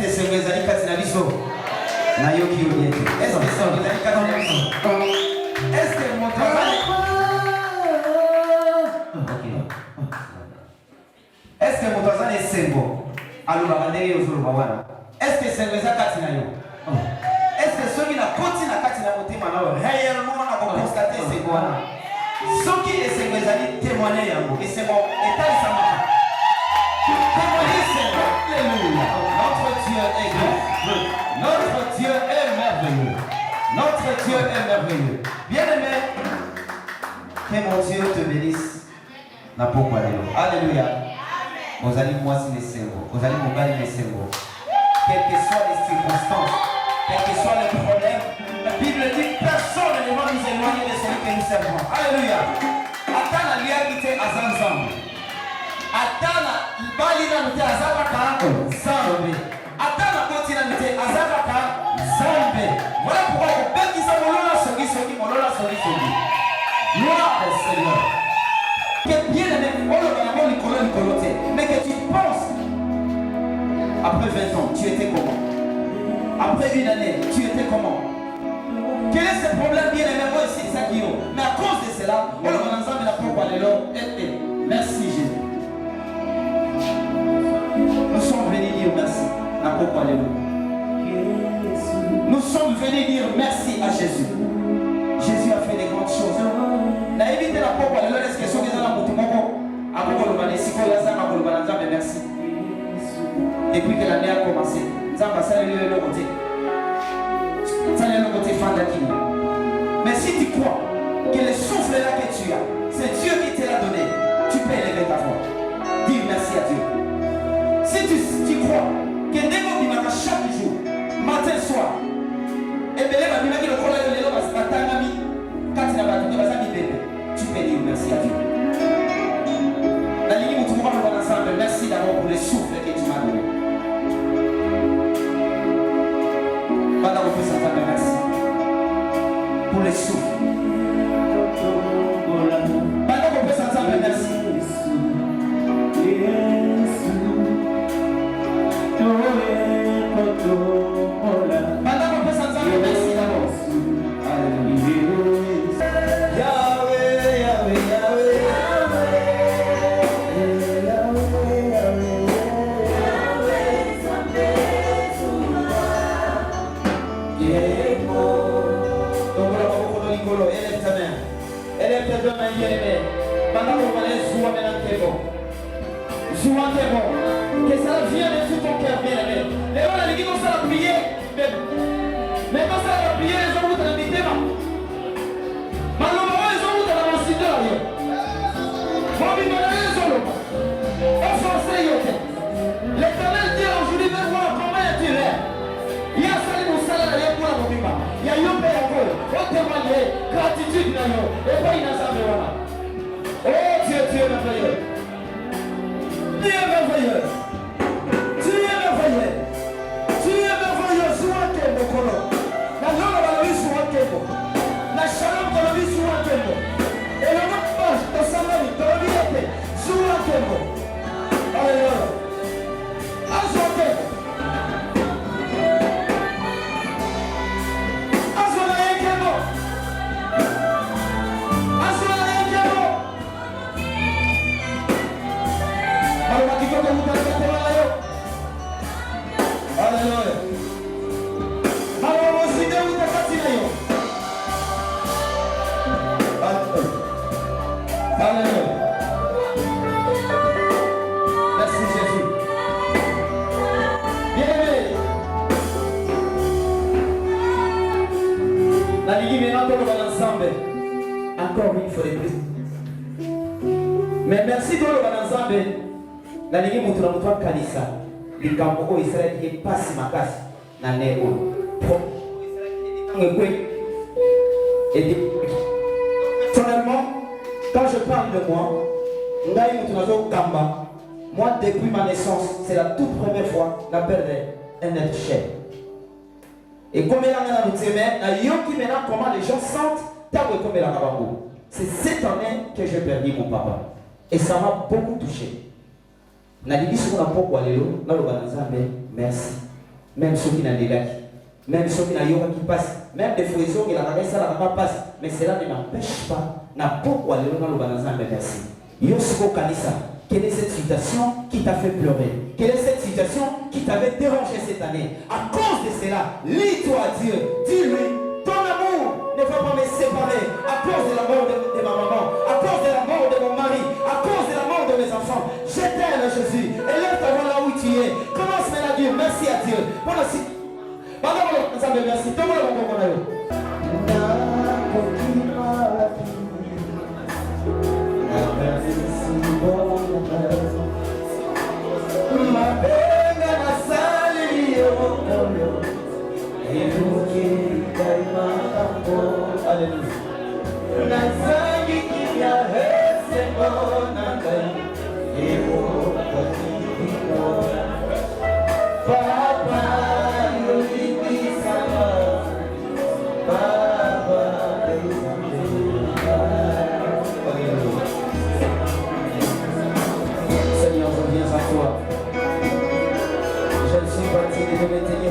que c'est vous allez casser la biso? Nayoki Oyeto. Est-ce que c'est vous allez casser la biso? Est-ce que mon travail... Est-ce que mon travail est simple? Alors, on va aller au jour. Est-ce que c'est vous allez casser la biso? Est-ce que ceux qui n'ont pas continué à casser la biso réellement on a constaté c'est quoi? Ceux qui essaient de témoigner, et c'est bon, et tel ça marche. Témoigner, c'est alléluia. Notre Dieu est grand. Notre Dieu est merveilleux. Notre Dieu est merveilleux. Bien-aimé, que mon Dieu te bénisse. N'a pas quoi dire. Alléluia. Vous allez moi si les cerveaux. Vous allez me gagner les cerveaux. Quelles que soient les circonstances, quels que soient les problèmes, la Bible dit que personne ne va nous éloigner de celui que nous servons. Alléluia. Atana liagite azanzam. Atana balina nute azabaka zambe. Atana kotina nute azabaka zambe. Voilà pourquoi on peut dire ça molola sogi sogi molola sogi sogi. Gloire au Seigneur. Que bien aimé, on le va mais que tu penses après 20 ans, tu étais comment? Après une année, tu étais comment? Quel est ce problème bien aimé? Moi aussi, c'est ça qui est. Mais à cause de cela, on le va ensemble la propre et merci Jésus. Nous sommes venus dire merci. La propre nous sommes venus dire merci à Jésus. Jésus a fait des grandes choses. La évité la propre est-ce que ce dans la moto merci. Depuis que l'année a commencé, mais si tu crois que le souffle là que tu as, c'est Dieu qui te l'a donné, tu peux élever ta voix. Dis merci à Dieu. Si tu crois que Négo chaque jour, matin, soir, et bien tu peux dire merci à Dieu. La ligne où tu vas nous ensemble, merci d'abord pour le souffle que tu m'as donné. Pendant que vous s'entendez, merci pour le souffle. Pendant que vous s'entendez, merci. Pendant que vous s'entendez, merci d'abord. Yahweh, Yahweh, Yahweh. Que ça vienne de tout ton cœur, bien aimé. Les gens ont dit qu'on s'est prié, mais quand ça va prier, les gens vont te l'inviter. Malheureusement, les gens vont te l'inviter. Moi, je vais les gens. Offensez, l'Éternel dit aujourd'hui, vais voir comment tu es. Il y a ça, il y a pour la mobiba. Il y a eu père encore. On témoigne, gratitude, et pas une assemblée. Oh Dieu, tu es merveilleux. Tu es merveilleux. Tu es merveilleux. Tu es merveilleux. Sois Kembo Kolo. La langue de la vie soit Kembo. La chaleur de la vie soit Kembo. Et le nom de ta samedi, de la vie était soit Kembo. Alléluia. Azwa Kembo. Azwa la Kembo. Azwa la Kembo. Alléluia. Alléluia. Merci Jésus. Bien-aimé. La ligue maintenant on va ensemble. Encore une fois de plus. Mais merci de l'ensemble. La ligue montre à toi Kanisa. Les Gambo Israël qui passe ma casse. Na néo. Et personnellement, quand je parle de moi, moi depuis ma naissance, c'est la toute première fois que je perds un être cher. Et comme comment les gens sentent, c'est cette année que j'ai perdu mon papa. Et ça m'a beaucoup touché. Merci. même ceux qui n'ont des lacs, même ceux qui n'ont qui passent, même des frissons qui n'ont pas passé, mais cela ne m'empêche pas, n'a pas quoi aller dans le banazan de merci. Yosiko Kanisa, quelle est cette situation qui t'a fait pleurer? Quelle est cette situation qui t'avait dérangé cette année? À cause de cela, lis-toi à Dieu, dis-lui, ton amour ne va pas me séparer à cause de la mort de ma maman, à cause de la mort de mon mari, à cause de la mort de mes enfants. Je t'aime Jésus, et lève ta voix là où tu es. Commence maintenant à dire merci à Dieu. Merci. Merci.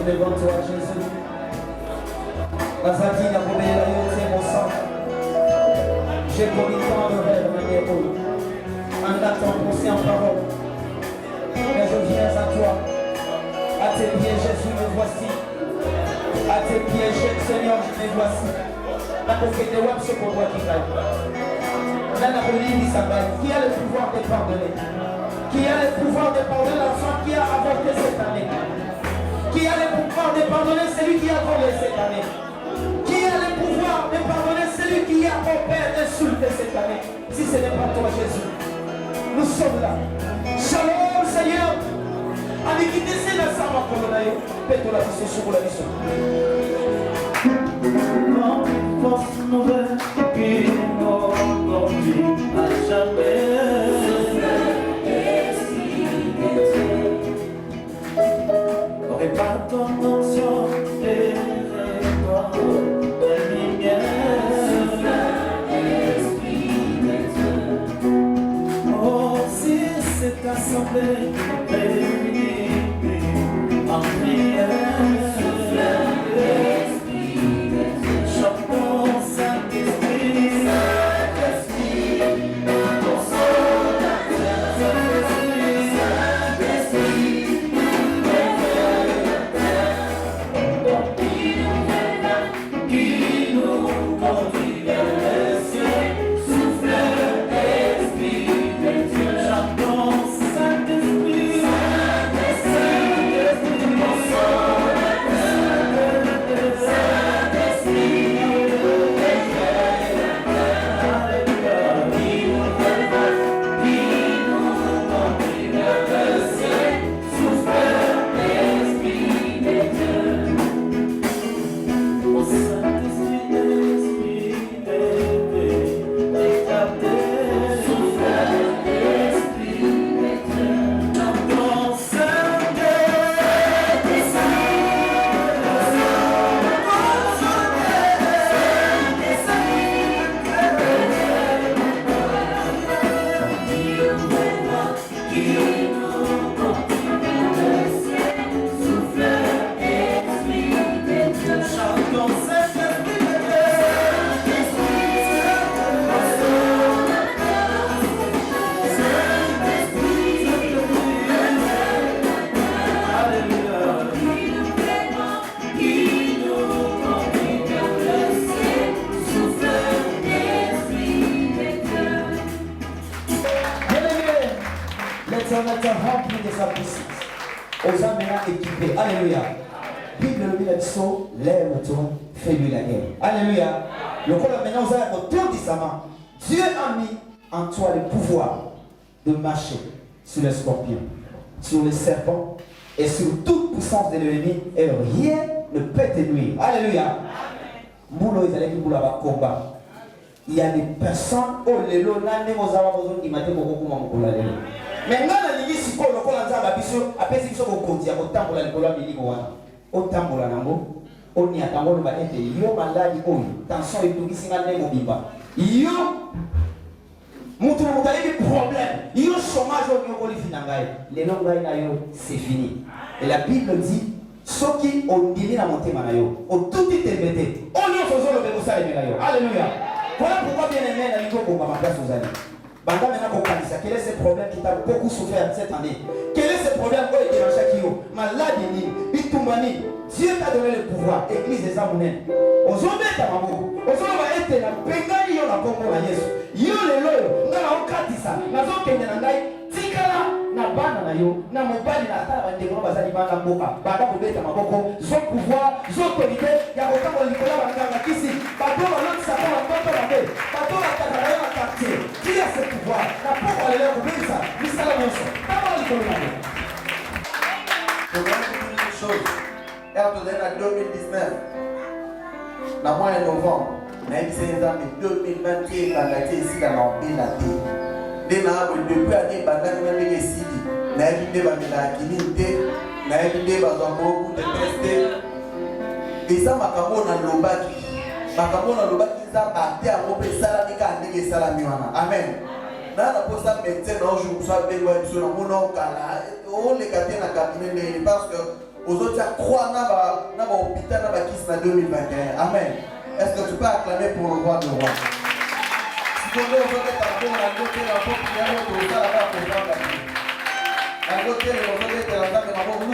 Devant toi, Jésus. Nazadine a promis la beauté, mon sang. J'ai promis tant de rêves, ma guerre, en attendant pensé en parole. Mais je viens à toi. À tes pieds, Jésus, me voici. À tes pieds, Seigneur, me voici. La prophète de Wab, c'est pour toi qui gagne. Qui a le pouvoir de pardonner? Qui a le pouvoir de pardonner l'enfant qui a avorté cette année? Qui a le pouvoir de pardonner celui qui a volé cette année? Qui a le pouvoir de pardonner celui qui a opéré insulté cette année? Si ce n'est pas toi, Jésus, nous sommes là. Shalom, Seigneur. Avec qui décide la sama colonayo, pète la vie sur la mission. Force nouvelle qui nous conduit à jamais. Répare ton onction et répare ta lumière. Oh, si cette assemblée réunie en prière, chantons Saint-Esprit, Saint-Esprit, Alléluia. Bible le bilan lève-toi, fais-lui la guerre. Alléluia. Le coup là maintenant vous avez autour du sama. Dieu a mis en toi le pouvoir de marcher sur les scorpions, sur les serpents et sur toute puissance de l'ennemi et rien ne peut te nuire. Alléluia. Moulo ils allaient pour la combat. Il y a des personnes au lelo nane mozaba besoin d'imiter beaucoup comme on l'a dit. Mais nga na lingi siko lokola nzaba biso apesi biso ko kontia ko tambola likolo ya milimo wana. O tambola nango oni atango ba ete yo maladi oyo tension etungisi nga ne mobimba. Yo mutu mutali problème. Yo chômage au nyoko li finangai. Les longs na yo c'est fini. Et la Bible dit soki ondimi na motema na yo otuti tembete onyo sozolo be kosalemela yo. Alléluia. Voilà pourquoi bien aimé na lingo bomba ma place aux amis. Banda maintenant kokanisa quel est ce problème qui t'a beaucoup souffert cette année? Quel est ce problème qui est dans chaque yo? Maladie ni bitumbani. Dieu t'a donné le pouvoir. Église des amounènes. Ozobeta maboko. Ozoba ete na pengani yo na kombo na Yesu. Yo lelo na okatisa. Nazo kende na ngai tikala na bana na yo na mobali na ata bandeko bazali bana mboka banda kobeta maboko zo pouvoir zo autorité ya kotango likola banganga kisi bato balotisa mpo bamboto bango bato bakataka yo na quartier qui a ce pouvoir na poko alelo kobebisa misala nyonso taba likolo na yo. Une chose, RDN à 2019, la mois de novembre, même si c'est en 2021, la gâté ici dans l'ambulance. Depuis l'année, bandana sidi na ebinde bamela kinite na ebinde bazango de tester eza makambo na lobaki za bate yango mpe esalami kaka ndenge esalami wana. Amen. Na posa médecin na jour soit bengwa biso na mona okala oleka te na cabinet ndenge parce que ozotia croix na ba hôpital na bakisi na 2021. Amen. Est-ce que tu peux acclamer pour le roi de roi? Nous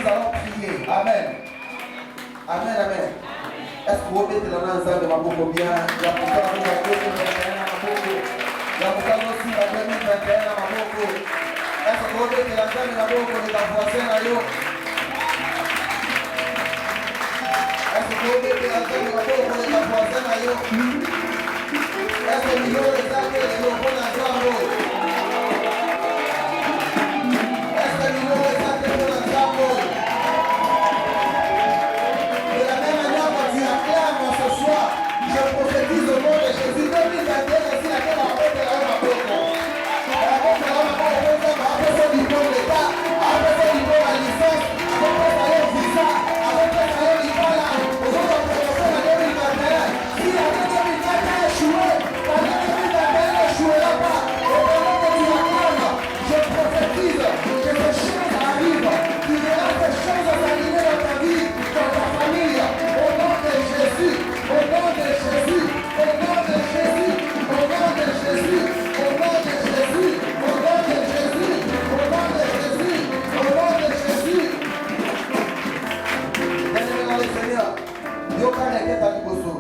allons prier. Amen. Amen, amen. Est-ce que vous mettez la main ensemble de ma bouche bien? Il y a pourquoi vous avez 2021 à ma bouche. Il y a pourquoi vous aussi à 2021 à ma bouche. Est-ce que vous mettez la main de ma bouche de la voisine à l'eau? Est-ce que vous mettez la main de ma bouche de la voisine à l'eau? Est-ce que vous mettez la main de ma bouche de la voisine à l'eau?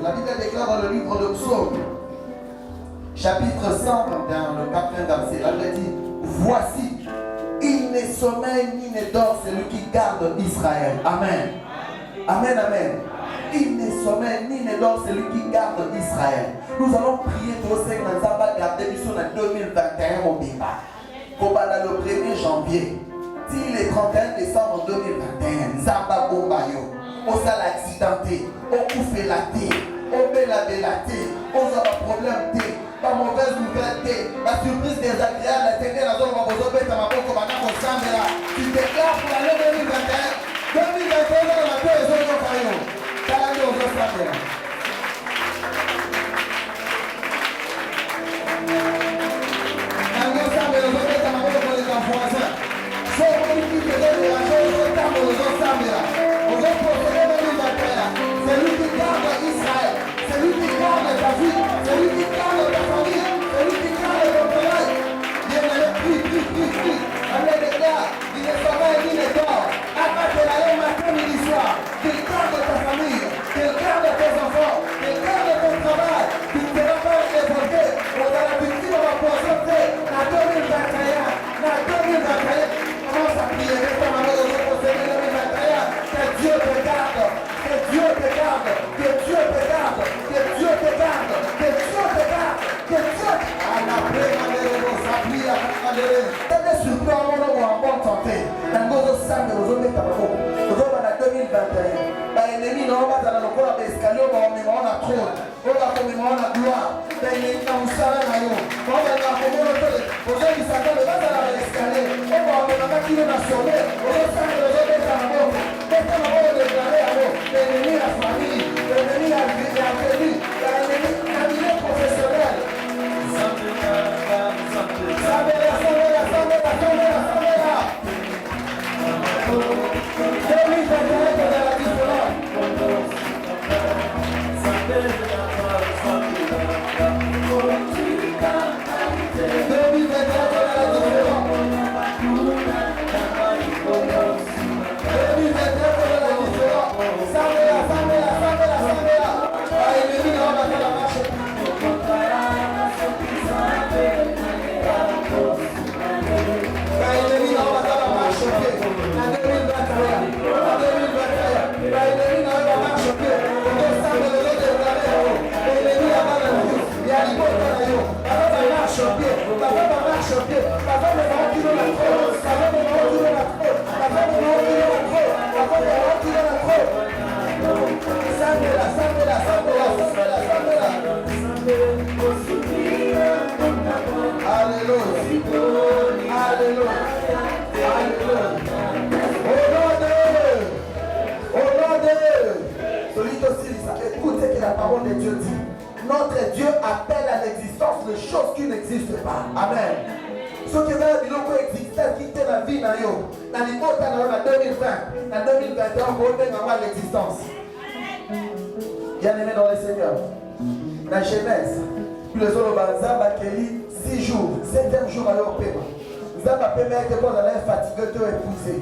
La Bible déclare dans le livre de Psaume, chapitre 121, le 4e verset, la Bible dit, voici, il ne sommeille ni ne dort celui qui garde Israël. Amen. Amen, amen. Il ne sommeille ni ne dort celui qui garde Israël. Nous allons prier pour ce que nous avons gardé en 2021 au Bimba. Pour le 1er janvier, si le 31 décembre 2021, Zamba Bombayo, on s'est accidenté, on couffe la thé, on met la bélaté, on a un problème thé, pas mauvaise nouvelle thé, la surprise désagréable, la télé, la zone, on va vous embêter à ma boque, on va vous ensemble là. Tu déclares pour l'année 2021, 2021, on a fait les autres royaumes. T'as l'année aux autres ensemble là. C'est lui qui garde Israël, c'est lui qui garde ta vie, c'est lui qui garde ta famille, c'est lui qui garde ton travail. Bien-aimé, prie. Allez les gars, il ne sommeille ni ne dort. Abatte la haine matin, midi, soir. Qu'il garde ta famille, qu'il garde tes enfants, qu'il garde ton travail. Tu ne seras pas évoqué. On a la victime, on va poisonner. La 2021. Commence à prier, reste à ma main de procéder 2021. Que Dieu te garde. Que Dieu te garde, que Dieu te garde, que Dieu te garde, que Dieu te garde, que Dieu te garde. Surtout en bonne santé. Dans nos sangs, nous avons mis à l'eau. Nous avons en 2021. L'ennemi n'a pas dans le corps d'escalier, on va mettre en trône. On va mettre en gloire. L'ennemi n'a pas dans le on va mettre en trône. Vous avez dit ça dans l'escalier. On va mettre en kilo national. On va mettre en trône. Mettez la mort déclarée à vous. L'ennemi a famille. L'ennemi a vécu. L'ennemi professionnel. Samela. Dieu dit. Notre Dieu appelle à l'existence les choses qui n'existent pas. Amen. Ce qui est là, qui était la vie, dans 2020, en 2021, on va l'existence. Bien-aimé dans le Seigneur, la Genèse, puis les autres, Zamba Kelly, 6 jours, 7e jour à leur paiement. Zamba Pema était quand on allait fatigué, te épousé.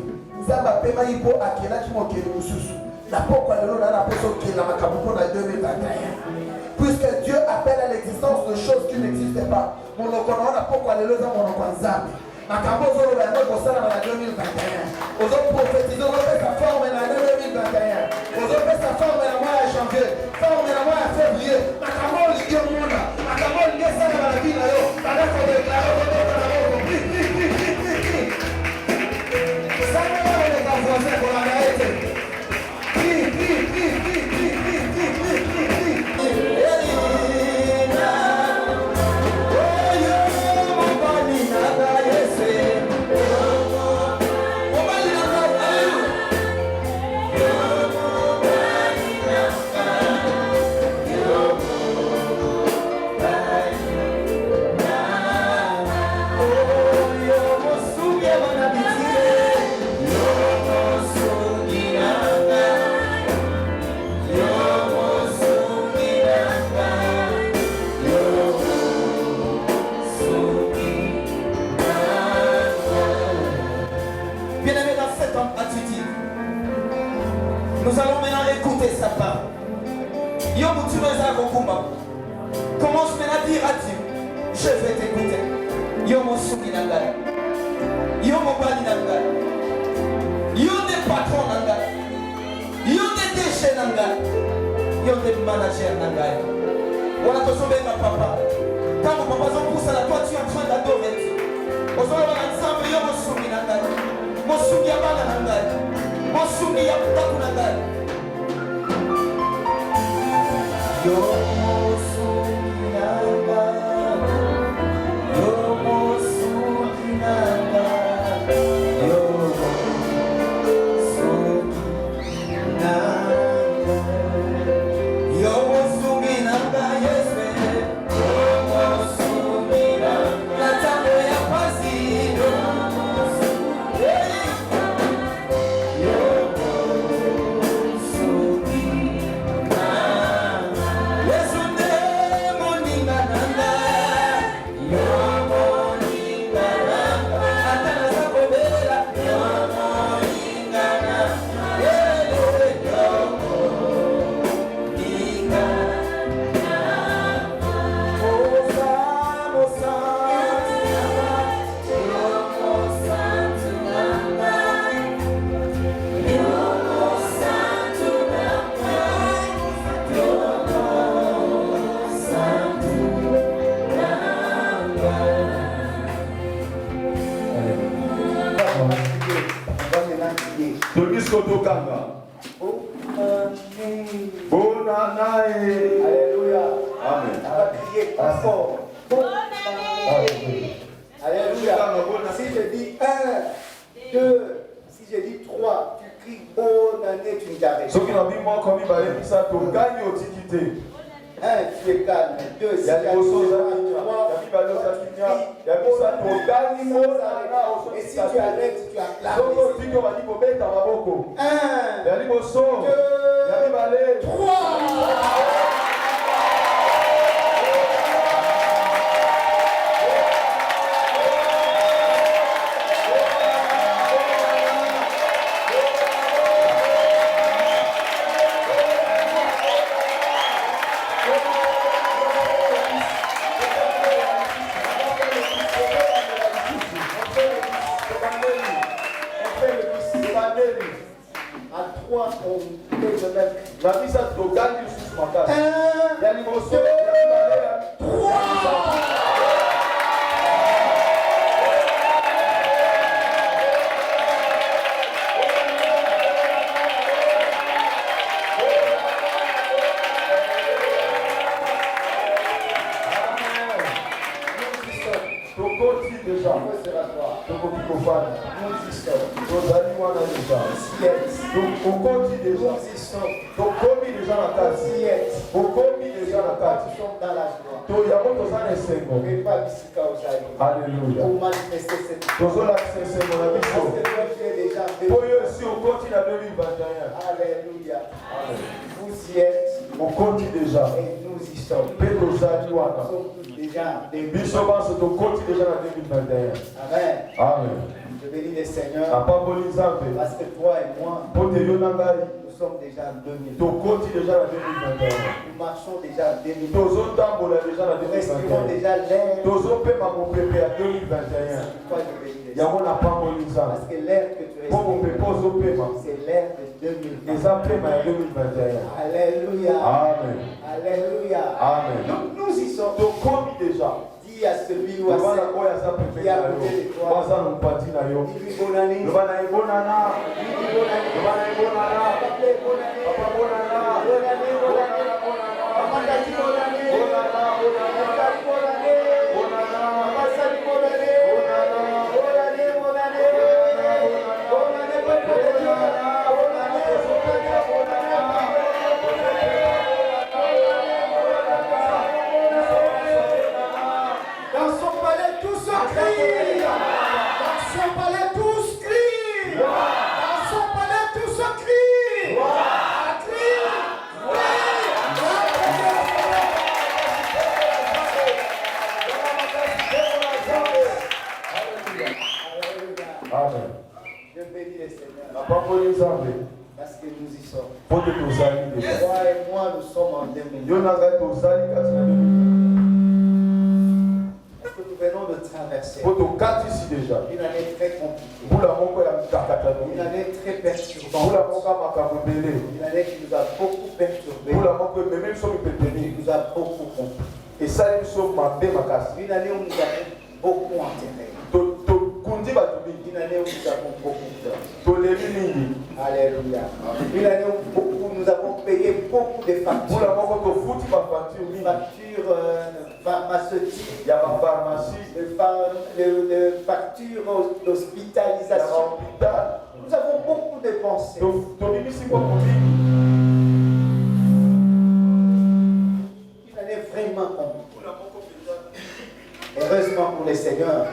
Zamba Pema, il faut acquérir qui m'a kéli sous. La pourquoi le nom a la personne qui est la Macabuco dans 2021. Puisque Dieu appelle à l'existence de choses qui n'existaient pas. Mon okono na pourquoi le nom mon okonzambe. Makambo zolo la note au sein de 2021. Aux autres prophétiser, on fait sa forme en 2021. Aux autres fait sa forme en mois de janvier, forme en mois de février. Makambo l'idée au monde. Makambo l'idée ça dans la vie là yo. Pendant qu'on déclare, on déclare, ça me va les voisins pour la vérité. Nous allons maintenant écouter sa parole. Commence maintenant à dire à Dieu, je vais t'écouter. Yo mon souki nangai. Yo mon bali nangai. Yo des patrons nangai. Yo des déchets nangai. Yo des managers nangai. Voilà que je vais ma papa. Quand mon papa s'en pousse à la toi, tu es en train d'adorer Dieu. Au sol, on va ensemble, yo mon souki nangai. Mon souki abana nangai. Mosumi ya kutakunagai. Yo mosumi nangai. Yo mosumi nangai. Yo mosumi nangai. Yo mosumi nangai yeswe. Yo mosumi nangai. La tamo ya pasi. Yo mosumi. Alléluia. Amen. On va crier très fort. Alléluia. Si je dis 1, 2, si je dis 3, tu cries bonne année, tu ne t'arrêtes pas. 1, tu es calme. 2, si tu as 3, et si tu arrêtes, tu acclames. 1, 2, 3. À 3, on fait le même. La vie, ça te gagne sur ma table. 1, 2, 3. Déjà. tokoki kofanda Nous y sommes. tozali wana deja Yes. okoti deja Nous y sommes. tokomi deja na kati Yes. okomi deja na Nous kati sommes dans la joie. to yango toza na esengo Et pas bisika aux amis. alleluya Pour manifester cette joie. tozolakisa esengo na Parce biso que toi, tu es déjà po béni. yo esi okoti na 2021 Alléluia. Vous y êtes okoti deja et nous y sommes. mpe tozali Nous wana sommes tous déjà bénis. biso banso tokoti deja na 2021 Amen. amen Je bénis le Seigneur apamboli nzambe parce que toi et moi, mpo te yo na ngai nous sommes déjà en 2000. tokoti deja na 2021 Nous marchons déjà en 2000. tozotambola deja na Nous respirons 2021 déjà l'air. tozopema mopepe ya 2021 Pourquoi je bénis le Seigneur? yango napamboli nzambe Parce que l'air que tu mpo respires, mopepe ozopema c'est l'air de 2020. eza pema ya 2021 Alléluia. amen Alléluia. amen Donc nous y sommes. tokomi deja Dis à celui ou à loba na celle oyo aza pembeni na yo baza na mpati na yo qui dit bonne année. loba na ebonana Dis bonne année. loba na ebonana Papa, bonne année. papa bonana Bonne année, bonne année. Papa, t'as dit bonne année. bonana bonana Papa, dit bonne année. bonana Papa, ça dit bonne année. bonana Bonne année, bonne année. Bonne année, bonne année. Bonne année, dans son palais, tous se crient. Dans son palais, tous crient. Dans son palais, tous se crient. amen Je bénis le Seigneur napamboli nzambe parce que nous y sommes. mpo te tozali deja Toi et moi, nous sommes en 2000. yo na ngai tozali kati na 2021 Parce que nous venons de traverser mpo tokatisi deja une année très compliquée, mbula moko ya une mikakatano année très mbula perturbante, moko ya makambo ebele une année qui nous a beaucoup perturbés, mbula moko ememi biso qui mipepeni nous a beaucoup compliqués, esali biso mabe makasi une année où nous avons beaucoup enterré, tokundi bato mingi une année où nous avons beaucoup pleuré. toleli mingi Alléluia. Une année où nous avons payé beaucoup de mbula factures, moko tofuti bafacture mingi factures pharmaceutiques, ya bapharmacie de factures ya d'hospitalisation. bahôpital Nous avons beaucoup dépensé. tobimisi kwako mingi Une année vraiment compliquée. Heureusement pour le Seigneur,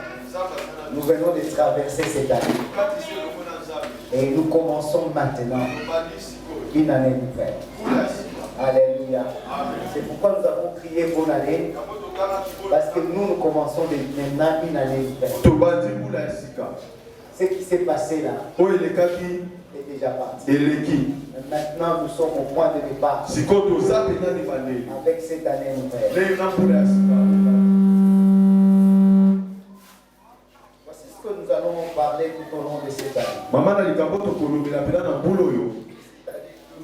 nous venons de traverser cette année. Et nous commençons maintenant une année nouvelle. Alléluia. C'est pourquoi nous avons crié bonne année. Parce que nous commençons maintenant une année nouvelle. tobandi mbula ya sika Ce qui s'est passé là oyo elekaki est déjà parti. eleki Mais maintenant, nous sommes au point de départ sikoyo toza pena ne bandeli avec cette année nouvelle. lei na mbula ya sika Voici ce que nous allons parler tout au long de cette année. mama na likambo tokolobela mpena na mbula oyo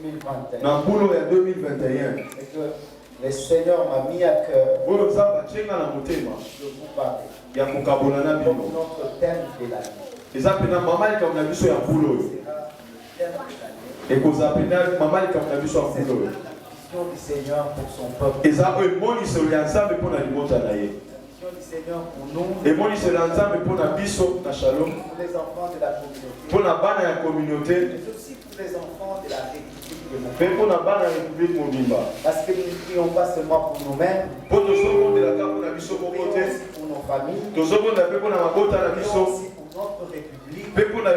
2021. na mbula ya 2021 Et que le Seigneur m'a mis à cœur oyo nzambe atienga na motema de vous parler. ya kokabola na Comme bino notre thème de l'année. eza mpena mama likambo na biso ya mbula oyo C'est le thème de l'année. ekozala mpena mama likambo na biso ya C'est mbula oyo la vision du Seigneur pour son peuple. eza oyo emoniselo ya nzambe mpo na libota na ye La vision du Seigneur pour nous, emoniselo ya nzambe mpo na biso na shalom pour les enfants de la communauté, mpo na bana ya communauté mais aussi pour les enfants de la République de mpe Montréal. mpo na bana ya république mobimba Parce que nous ne prions pas seulement pour nous-mêmes, mpo tozobondelaka mpo na biso nous moko prions te aussi pour nos familles, tozobondela mpe mpo na mabota na nous prions biso aussi pour notre République, mpe mpo na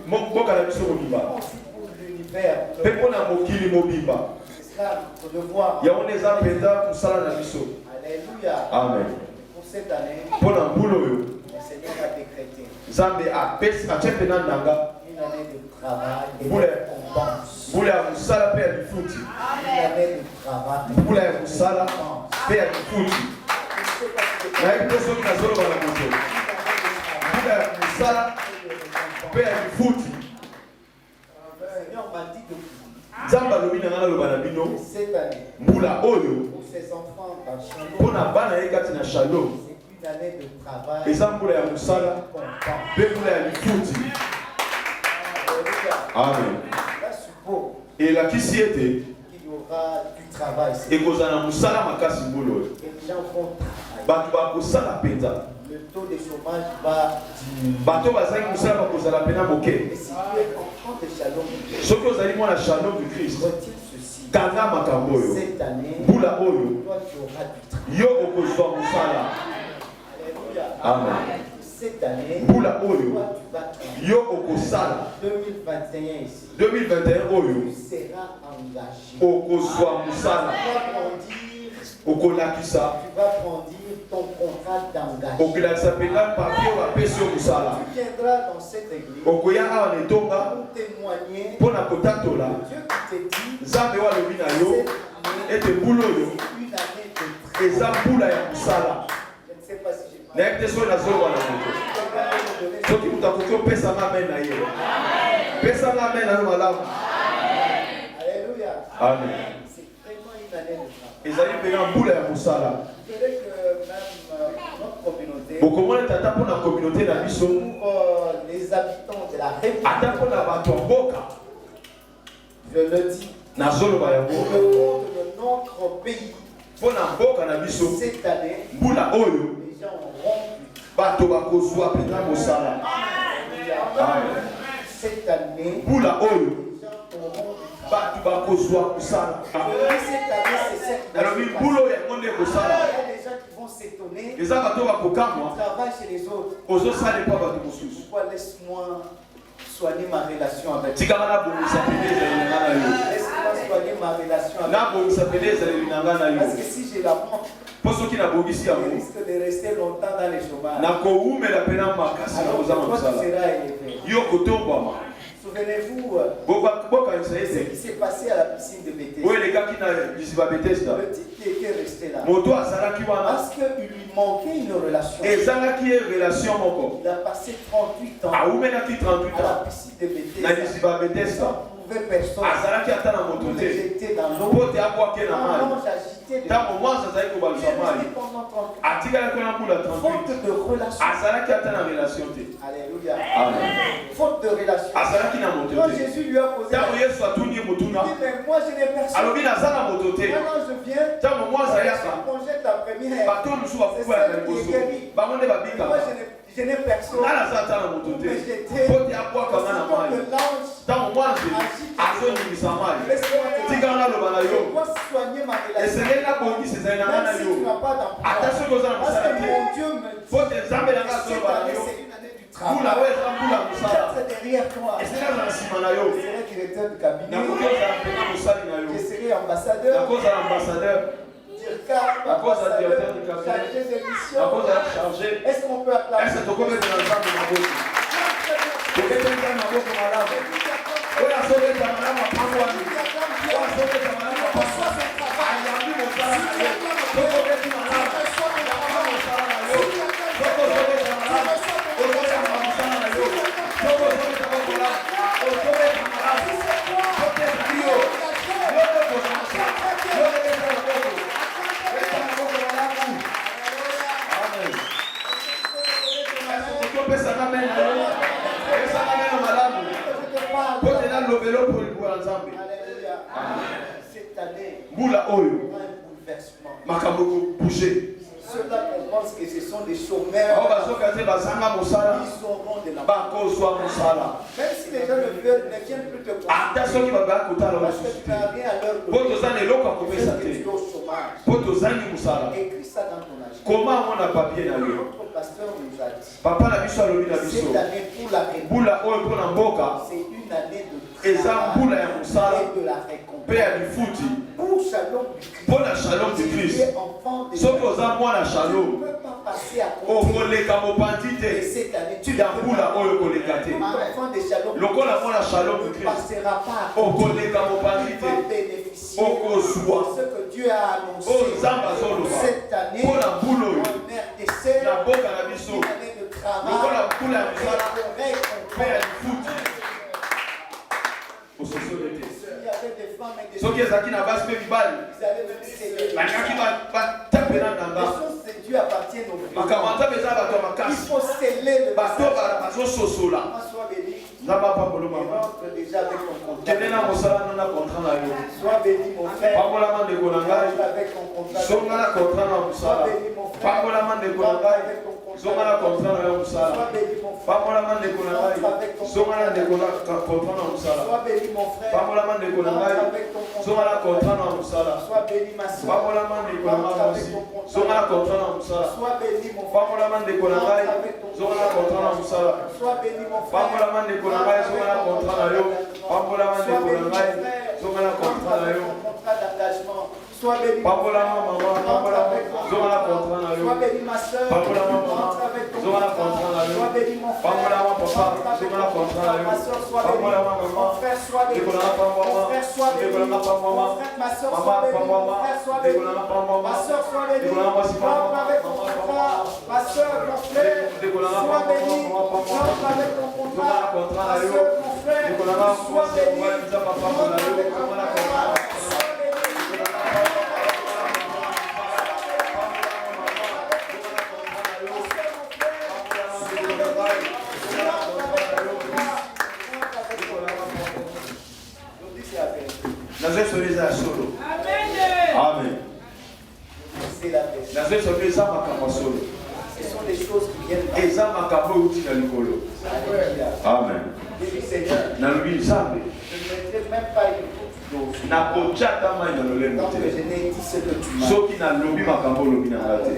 mboka na biso mobimba nous prions aussi pour l'univers. mpe mpo na mokili mobimba C'est cela notre devoir. yango nde eza mpenza kosala na biso Alléluia. amen Pour cette année, mpo na mbula oyo le Seigneur a décrété nzambe atie mpena nanga une année de travail et de Boule. récompense. mbula ya mosala mpe ya lifuti Une année de travail. mbula ya mosala mpe ya lifuti nayebi mpe soki nazoloba na moto mbula ya mosala mpe ya lifuti Le Seigneur m'a dit de nzambe alobi na nga naloba na bino cette année, mbula oyo pour ses enfants dans Shalom, mpo na bana ye kati na shalom c'est une année de travail. eza mbula ya mosala mpe mbula ya lifuti amen Cela suppose elakisi ete qu'il y aura du travail. ekozala na mosala makasi mbula oyo Et les gens vont travailler. bato bakosala mpenza Le taux de chômage va diminuer. Bato bazangi musala bakozala pena moke. Et si tu es enfant de Shalom du Christ, Soki ozali mwana Shalom du Christ, retiens ceci. kanga makambo oyo. Cette année, Mbula oyo, toi tu auras du travail. yo okozwa musala. Alléluia. Amen. Cette année, Mbula oyo, toi tu vas travailler. yo okosala. 2021 ici. 2021 oyo, Tu seras engagé. okozwa musala. Tu vas grandir. Okolakisa. Tu vas grandir ton contrat d'engagement. Okolakisa pena papier bapesi yo musala. Tu viendras dans cette église Okoya awa na etonga pour témoigner mpona kotatola Dieu qui te dit nzambe oyo alobi na yo ete mbula oyo une année de travail. eza mbula ya mosala. Je ne sais pas si j'ai parlé. nayebi te soki nazoloba na moto soki moto akoki opesanga amen na ye pesanga amen na yo malamu. Alléluia. Amen. C'est vraiment une année de travail. ezali mpena mbula ya mosala. Je dirais que même notre communauté, bokomona ete ata mpona communauté na biso pour les habitants de la ata République, mpona bato ya mboka je le dis, nazoloba pour yango le compte de notre pays, mpona mboka na biso cette année, mbula oyo les gens auront du bato bakozwa mpena mosala. travail. Cette année, mbula oyo les gens auront du travail. bato bakozwa mosala. Cette année, c'est cette nalobi année. mbula oyo yango nde Il y kosala a des gens qui vont s'étonner. eza bato bakokamwa Ils travaillent chez les autres. ozosala epa bato mosusu. Pourquoi laisse-moi soigner ma relation avec toi? tikanga nabongisa pene ezaleli na nga na yo Laisse-moi soigner ma relation avec toi. nabongisa pene ezaleli na nga na yo Parce que si je la prends, mpo soki nabongisi je yango risque de rester longtemps dans les chômages. nakowumela pena makasi na Alors kozanga toi, tu mosala seras élevé. yo kotombwama. Souvenez-vous bokanisa ce ete qui s'est passé à la piscine de Bethesda. oyo elekaki na liziba betesda Le type qui était resté là. moto azalaki wana Parce qu'il lui manquait une relation. ezalaki ye relation moko Il a passé 38 ans awumelaki 38 à la ans piscine de na Bethesda. liziba betesda Sans trouver personne. azalaki ata na Pour moto les te jeter dans l'eau. mpo te abwake na Un mai ange agité de ntango mwasi azali Il kobalusa est mai resté pendant 38 ans. atikalaki wana mbula 38 Faute de relation. azalaki ata na relation te. Alléluia. Amen. Faute de relation. azalaki na moto Quand te Jésus lui a posé la ntango question, yesu atuni ye il motuna dit, mais moi je n'ai personne. alobi naza na moto te Maintenant je viens, ntango mwasi je ayaka congèle la première. bato mosusu bakufa ya liboso bango nde Moi babikaka je n'ai personne. nga naza ata na moto te Mais j'étais. mpo te abwakanga na mai Que l'ange, ntango mwasi azoningisa mai laisse-moi te dire, tikanga naloba na je yo dois soigner ma relation. esengeli nabongisa ezali na nga na Même si yo tu n'as pas d'emploi. ata soki oza na Parce mosala que te mon Dieu me dit, mpo te nzambe na nga cette azoloba na année yo c'est une année du mbula travail. oyo eza mbula ya mosala Peut-être derrière toi. esengeli aza na nsima na yo Je serai directeur du cabinet. nakoki ozala mpena mosali na yo Je serai ambassadeur. nakozala ambassadeur nakozala directeur du cabinet Chargé de mission. nakozala chargé Est-ce qu'on peut ese applaudir? tokobetela nzambe maboko tokebetela maboko malamu oyo azobeta malamu apangwani oyo azobeta malamu apangwani ayambi mosala na yo tokobeti malamu yamba mosala na yo tokozobeta malamu ozoyamba mosala na yo tokozobeta bakolamu ozobeta malamu topesaki yo yo tokoza mosala yo tobeta maboko beta maboko malamu amen topesaka mena yo pesaka mena malamu po te nalobelo polibwa ya nzambe Alléluia. Cette année, mbula oyo il y aura un bouleversement. makambo ekobouge Ceux-là qu'on pense que ce sont des ao chômeurs, bazoka te bazanga mosala ils auront de la bakozwa mosala Même si les gens ne viennent plus te ata considérer, soki babaya kotala parce que basusu tu n'as rien à leur po donner, toza na eloko ya parce kopesa que tu es te au chômage. po tozangi mosala Écris ça dans ton agenda. koma amona papie na yo Notre pasteur nous a dit, papa na biso alobi na biso cette année pour la réponse, mbula oyo mpo na mboka c'est une année de eza mbula ya mosala et de la mpe récompense. ya lifuti Pour Shalom du Christ, mpo na shalom du si tu christ es enfant de soki Dieu, oza mwana tu shalom ne peux pas passer à côté okoleka mopandi de te cette année. Tu ne ya peux mbula pas. oyo koleka te Un enfant de Shalom du lokola Christ mwana shalom du ne christ passera pas à côté. okoleka mopandi Il va te bénéficier okozwa de ce que Dieu a annoncé oyo nzambe azoloba cette année mpo na mbula oyo en RDC, na mboka na biso une année de lokola travail mbula ya et mosala de mpe ya récompense. lifuti ososole te Il y avait des femmes et des soki hommes, ezalaki na basi mpe mibali ils allaient même célébrer. balingaki batapela Les nanga choses de Dieu appartiennent au makambo ya Dieu. nzambe eza bato ya Il makasi faut sceller le bato message. bazososola Sois béni. nzambe apambolo Et mama rentre déjà avec ton kende na contrat. mosala no na contrat na yo Sois béni mon frère. pambolama ndeko na ngai Rentre avec ton contrat. zonga na contrat na Sois mosala béni mon frère. pambolama ndeko na Rentre ngai avec ton contrat. Zonga na contrat na yo musala. Sois béni mon frère. Pamola mande ko na ngai. Zonga na ndeko na contrat na musala. Sois béni mon frère. Pamola mande ko na ngai. Zonga na contrat na musala. Sois béni ma soeur. Pamola mande ko na ngai aussi. Zonga na contrat na musala. Sois béni mon frère. Pamola mande ko na ngai. Zonga na contrat na musala. Sois béni mon frère. Pamola mande ko na ngai. Zonga na contrat na yo. Pamola mande ko na ngai. Zonga na contrat na yo. Contrat d'engagement. Sois béni. Pamola maman, pamola zonga na contrat na yo. Sois béni ma soeur. Pamola maman, zonga na contrat na yo. Sois béni mon frère. Pamola maman papa, zonga na contrat na yo. Ma soeur sois béni. Pamola maman, Mon frère sois béni. décola na pas Mon frère sois béni. décola na pas Mon frère ma soeur maman, sois béni. pas Mon frère sois béni. décola na pas Ma soeur sois béni. décola na pas si Rentre avec ton contrat. Ma soeur, mon frère, décola na sois béni. maman, Rentre avec ton zonga na contrat. contrat Ma na yo. soeur, mon frère, Décola na sois béni. za papa Rentre na yo, avec ton zonga na contrat. contrat. Sois béni. nazosoleza solo amen C'est la paix. nazosoleza makambo solo Ce sont des choses qui viennent par eza makambo euti na likolo Alléluia. amen Dis Seigneur, nalobi nzambe je ne mettrai même pas une goutte d'eau. nakotya ata mai na lolemo Donc te je n'ai dit ce que tu m'as. soki nalobi makambo olobi na nga te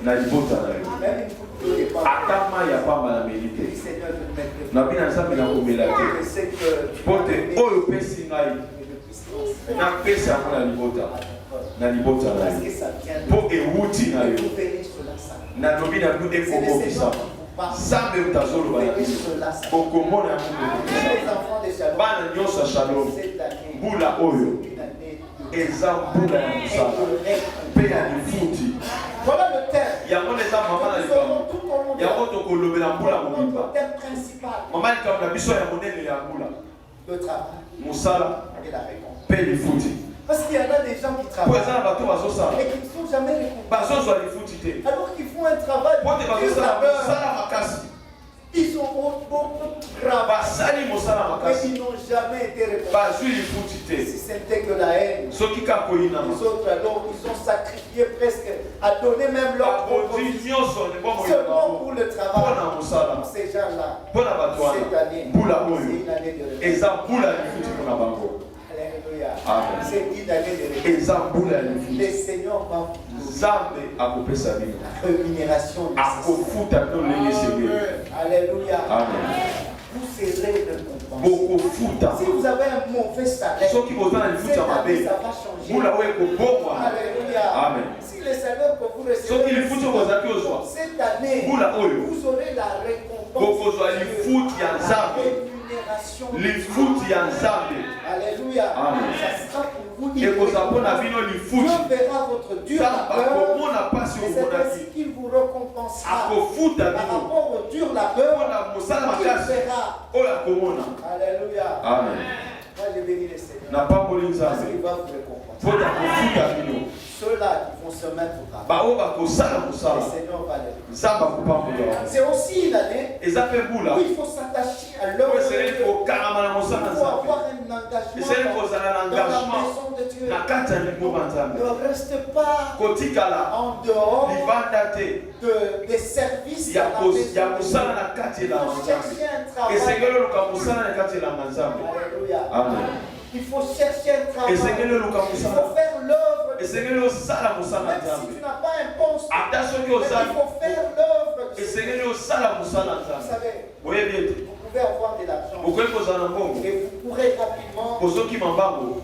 na libota na yo Même une goutte d'eau n'est pas. ata mai ya pamba na meli Dis te Seigneur, je ne mettrai pas. nabi na nzambe nakomela te Je sais que tu mpo m'as te donné oyo opesi ngai et je puisse transmettre napesi yango na libota à ton corps. na libota na Parce que yo ça vient de mpo ewuti na yo vous verrez cela, ça. nalobi na bino C'est le ekokokisa Seigneur qui vous parle. nzambe moto azoloba na Vous verrez bino cela, ça. okomona yango Tous ekokokisa les enfants de Shalom, bana nyonso ya shalom cette année, mbula oyo une année eza mbula ya mosala mpe ya lifuti voilà le thème. yango na eza mama na Nous likambo aurons tout au long de yango tokolobela mbula mobimba notre thème principal, mama likambo na biso ya monene ya mbula le travail mosala et la réponse. mpe lifuti Parce qu'il y en a des gens qui po travaillent eza na bato bazosala et qui ne sont jamais récompensés. bazozwa lifuti te Alors qu'ils font un travail po te de bazosala labeur. mosala makasi Ils ont beaucoup travaillé, basali mosala mais makasi ils n'ont jamais été récompensés. bazwi lifuti te Si c'était que la haine, soki kaka koyinama les autres, alors ils ont sacrifié presque à donner même leur propre baboti vie nyonso ne bomoi na seulement bango pour le mpo travail. na mosala Donc ces gens-là, mpo na bato cette wana année, mbula c'est oyo une année de récompensé. eza mbula ya lifuti mpo na bango Alléluia. Amen. C'est une année de récompensé. eza mbula ya Le lifuti Seigneur va vous nzambe akopesa bino la rémunération nécessaire. akofuta bino ndenge esengeli Alléluia. amen Vous serez récompensé. bokofuta Si vous avez un mauvais salaire, soki boza na lifuti cette ya année, mabe ça va changer. mbula oyo ekobongwana Alléluia. Amen. Si le salaire que vous recevez, soki lifuti oyo ozalaki ozwa cette année, mbula oyo vous aurez la récompense. bokozwa lifuti ya La nzambe rémunération. lifuti ya nzambe Alléluia. Amen. Ça sera pour vous une ekozwa mpo na récompense. bino Dieu lifuti verra votre dur nzambe labeur. akomona mpasi Et c'est omonaki ainsi qu'il vous récompensera. akofuta Par bino rapport au dur mpo labeur, na mosala il makasi verra. oyo akomona Alléluia. amen Moi, je bénis le Seigneur. napamboli Parce nzambe qu'il va vous récompenser. mpo na kofuta bino Ceux-là qui vont se mettre au travail, baoyo bakosala le mosala Seigneur va les récompenser. nzambe akopambola bango C'est aussi une année eza mpe mbula où il faut s'attacher à l'œuvre oyo de esengeli Dieu. kokangama na mosala Il na faut nzambe avoir un engagement esengeli kozala na dans la engagement maison de Dieu. na kati ya lingomba nzambe Ne reste pas kotikala en dehors libanda te des services ya à la kos- maison ya de mosala Dieu. na kati Il elanga faut nzambe chercher un travail. esengeli oluka mosala na kati elanga nzambe Alléluia. amen Il faut chercher un travail. esengeli oluka Il mosala faut faire l'œuvre de Dieu. esengeli osala mosala na Même si nzambe tu n'as pas un poste, ata soki mais ozali il faut faire l'œuvre de Dieu. esengeli osala mosala na Vous nzambe savez, boyebi ete vous pouvez avoir de l'argent okoki kozala na mbongo et vous pourrez rapidement kozokima mbango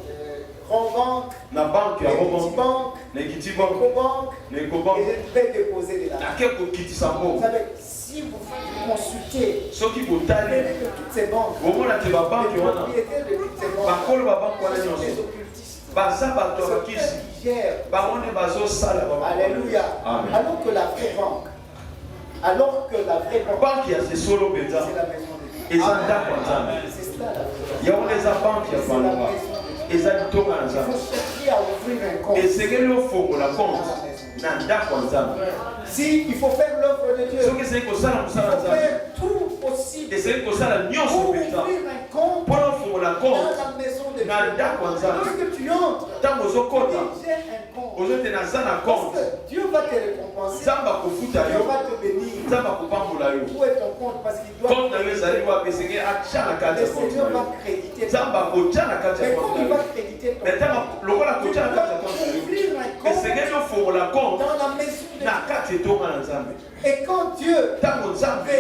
revendre na banke ya les robanke petits banques, na ekiti les banke co-banques na et ekobanke je vais déposer de l'argent. nake kokitisa Vous mbongo savez, si vous consultez soki les botali de toutes ces banques, bomona te babanke les wana propriétaires de toutes ces banques, bakolo babanke wana ce sont des nyonso occultistes. baza bato ya Ceux bakisi qui gèrent. bango nde bazosala Alléluia. Amen. Alors que la vraie banque, banke ya sesolo mpenza c'est la maison de Dieu. eza ndako ya nzambe C'est cela la vraie banque. yango nde eza banke ya C'est la bandoba maison de Dieu. eza litonga na Il nzambe faut chercher à ouvrir un compte. esengeli ofongola compte na ndako ya nzambe Si il faut faire l'œuvre de Dieu, soki esengeli kosala il mosala ya faut nzambe faire tout possible esengeli kosala nyonso pour mpenza ouvrir un compte mpona ofongola dans compte la maison de na Lorsque tu entres, j'ai un compte. Parce que Dieu va te récompenser. Dieu va te bénir. Où est ton compte? Parce qu'il doit le Seigneur va créditer ton compte. Mais comme il va créditer ton compte, tu dois ouvrir un compte dans la maison de Dieu. Et quand Dieu verra ses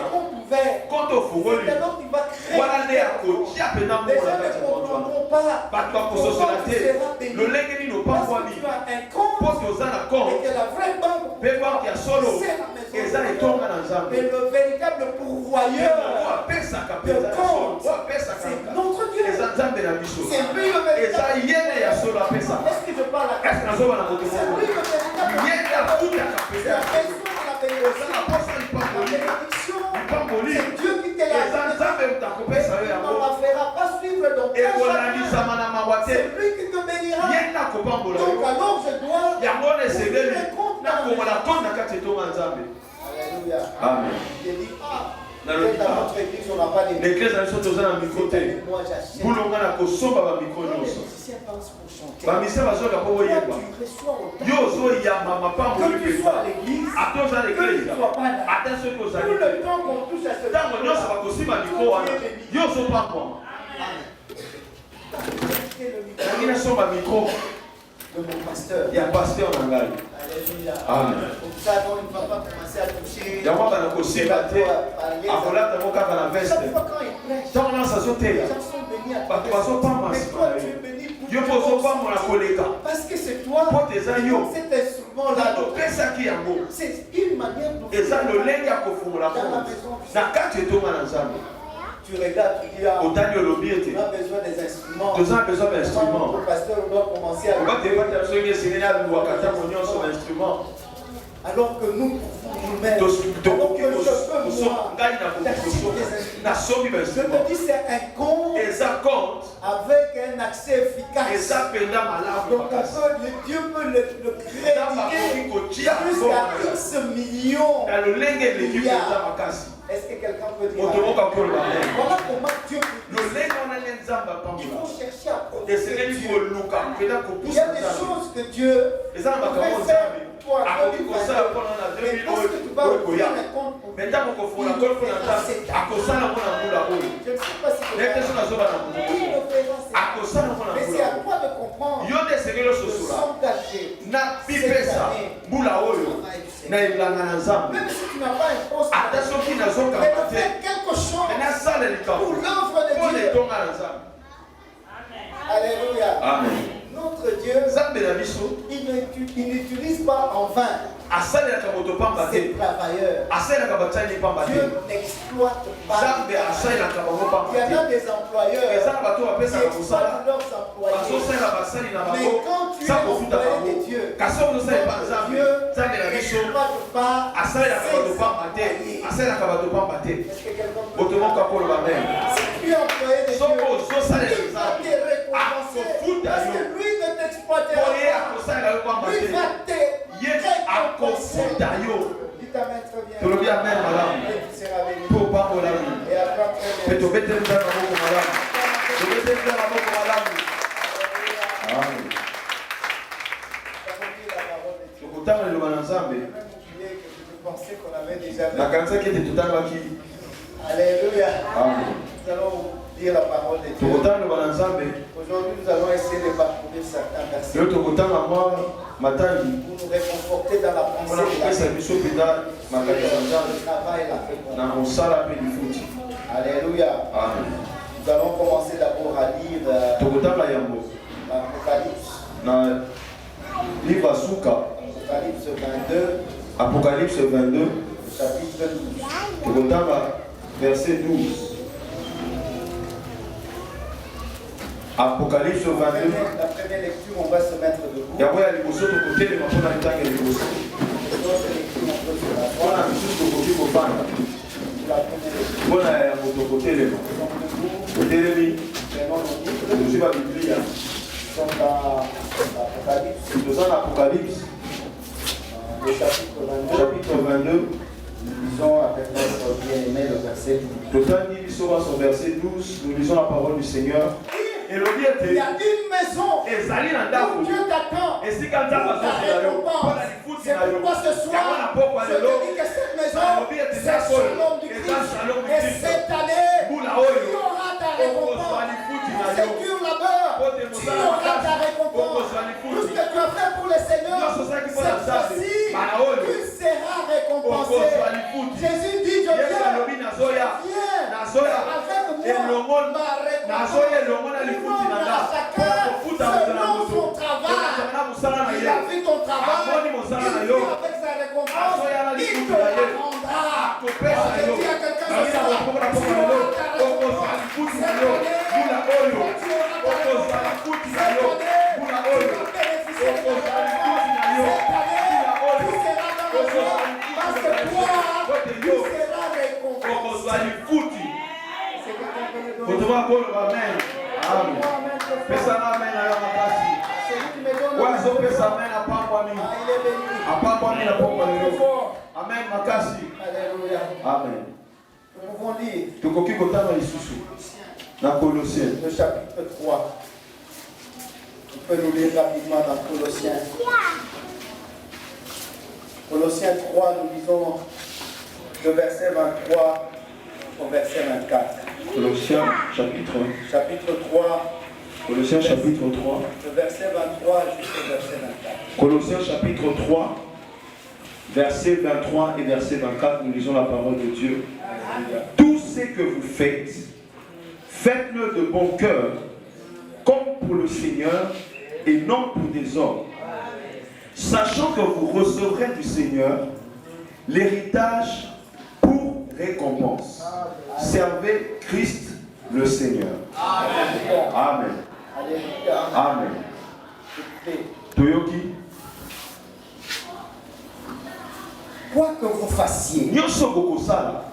comptes ouverts, c'est alors qu'il va créer. Les gens ne comprendront pas comment tu seras béni. Parce que tu as un compte et que la vraie banque c'est la maison de Dieu. Mais le véritable pourvoyeur de compte, c'est notre Dieu. C'est lui le véritable. Est-ce que je parle à quelqu'un? C'est lui le véritable pourvoyeur. C'est Dieu qui te l'a donné. Il ne la fera pas suivre dans ta chemin. C'est lui qui te bénira. Donc alors je dois ouvrir un compte dans la maison. Alléluia. Amen. Je dis, dans notre église, on n'a pas de l'église a sont dans un micro té. Pour le gars ko somba ba micro les nyonso. musiciens pensent pour chanter. Ba misa ba zoka po yeba. Tu reçois autant. Yo zo ya mama pa mo Que tu sois à l'église, Attention à que l'église. tu ne sois pas là. Attention ko za. Tout le temps qu'on touche à ce Tango nyonso ba ko sima micro wana. Yo zo pa moi. Ngina somba micro de mon pasteur. ya pasteur nangai. Alléluia. Amen. Comme ça, donc, il ne va pas commencer à toucher. Ya mwa bana ko sima te. Akola ta mo ka na veste. Chaque fois quand il prêche, Tango na sa zo te les ya. gens sont bénis à Ba ta ko zo pa personne. Mais toi, tu es mas. béni pour Yo tes po zo pa forces. mo na koleka. Parce que c'est toi, Po te za yo. cet instrument-là. Na pesa ki yango. C'est une manière de Eza lolenge ya kofungola dans la kongo. maison. Na kati etonga na nzambe. Tu regardes, tu dis, ah, Otani olobi ete. on a besoin des instruments. Toza besoin Comment d'instruments. le pasteur doit commencer à Oba te bata soki esengeli aluwaka ntango nyonso na instrument. alors que nous pouvons nous-mêmes. Alors que je peux moi. nasomi Je bainstrument. te dis, c'est un compte Eza compte. avec un accès efficace. Eza mpenza malamu Donc makasi. Dieu peut le créditer jusqu'à X millions. na lolenge eleki mpenza makasi. Est-ce que quelqu'un peut dire moto moko akoloba amen. voilà comment Dieu peut lolenge wana nde nzambe il apambola faut chercher à protéger esengeli Dieu. koluka mpenza Il y a kopusa des nzambe. choses que Dieu eza na makambo peut faire nzambe pour akoki kosala mpona na mais 2000 parce que tu vas oyo ouvrir koya un compte pour me ntango kofungola kolo mpona nzambe akosala mpo na mbula oyo je ne sais pas si ndenge so nazoba na il moto le fera, c'est akosala mpo na mais mbula c'est à oyo toi de comprendre yo nde esengeli de ososola s'engager na bipesa mbula oyo na elanga na nzambe même si tu n'as pas un poste ata soki mais nazokanga de te faire quelque chose me nasala likambo pour l'œuvre de mpo na Dieu. etonga na nzambe. Alléluia. Amen. Notre Dieu, nzambe na biso il n'utilise pas en vain asalelaka moto pamba ses te travailleurs. asalelaka batiani pamba te Dieu n'exploite pas. nzambe asalelaka bango pamba Il y en a te des employeurs eza na bato qui bapesaka mosala exploitent leurs employés. bazosala basali na Mais bango quand tu es sa kofuta employé bango de Dieu, kasi oyo ozosala epa nzambe Dieu nzambe na biso n'exploite pas asalelaka bato ses pamba te employés. asalelaka bato pamba te Est-ce que quelqu'un peut moto moko akoloba meme Si tu es employé de soko Dieu, ozosalela il va nzambe te récompenser. akofuta Parce yo que lui ne t'exploitera po ye pas. akosalela yo pamba Lui te va te ye récompenser. akofuta yo Dis ta main très bien. tolobi amen malamu Et tu seras béni. mpo pambola yo Et après, très mpe bien. tobeteli nzambe maboko malamu tobeteli nzambe maboko malamu Amen. tokotanga liloba na nzambe Je pensais qu'on avait déjà vu. nakanisaki ete totangaki Alléluia. Amen. Nous allons lire la parole de Dieu. tokotanga liloba na nzambe Aujourd'hui, nous allons essayer de parcourir certains versets lelo tokotanga mwa matangi pour nous réconforter dans la mpona pensée de la kopesa vie. biso mpenza makambo ya nzambe Le travail, la réponse. na mosala mpe lifuti. Alléluia. Amen. Nous allons commencer d'abord à lire tokotanga yango l'Apocalypse. na livre ya suka Apocalypse 22, apocalypse 22 chapitre 12. tokotanga verset 12 apocalypse 22 La première lecture, on va se mettre debout. yango ya liboso tokotelema mpona ntango ya liboso L'autre lecture, on peut se la mpona voir. misusu tokoki kofanda La première lecture, mpona yango tokotelema nous sommes debout. totelemi Prenons nos livres. tozwi babiblia Nous sommes dans l'Apocalypse, toza na apocalypse le chapitre 22. chapitre 22 Nous lisons avec notre bien-aimé le verset 12. totangi biso baso verset 12 nous lisons la parole du Seigneur. Il Il y a une maison où Dieu t'attend pour ta récompense. C'est pourquoi ce soir, je te dis que cette maison, c'est Shalom du Christ. Et cette année, tu auras ta récompense. Pour tes durs labeurs, tu auras ta récompense. Tout ce que tu as fait pour le Seigneur, cette fois-ci, tu seras récompensé. Jésus dit, je viens avec ma récompense. Selon son travail, il a vu ton travail, il vit avec sa récompense, il te la rendra. Je dis à quelqu'un ce soir, tu auras ta récompense. Cette année, tu auras ta récompense. Cette année, tu vas bénéficier de ta récompense. Cette année, tu seras dans la joie parce que toi, tu seras récompensé. Amen. Amen. Pesa amen na makasi. Wazo pesa amen apangwa mimi. Apangwa mimi na pangwa leo. Amen makasi. Alléluia. Amen. Nous pouvons lire Tukoki kotana lisusu. Na Colossiens. le chapitre 3. On peut nous lire rapidement dans Colossiens. Colossiens 3, nous lisons le verset 23 au verset 24. Colossiens chapitre 3. Colossiens chapitre 3. Le verset 23 jusqu'au verset 24. Colossiens chapitre 3, verset 23 et verset 24, nous lisons la parole de Dieu. Tout ce que vous faites, faites-le de bon cœur, comme pour le Seigneur et non pour des hommes, sachant que vous recevrez du Seigneur l'héritage pour récompense. Servez Christ le Seigneur. Amen. Amen. Alléluia. Amen. Écoutez, Toyoki. quoi que vous fassiez, Nyonso bokosala.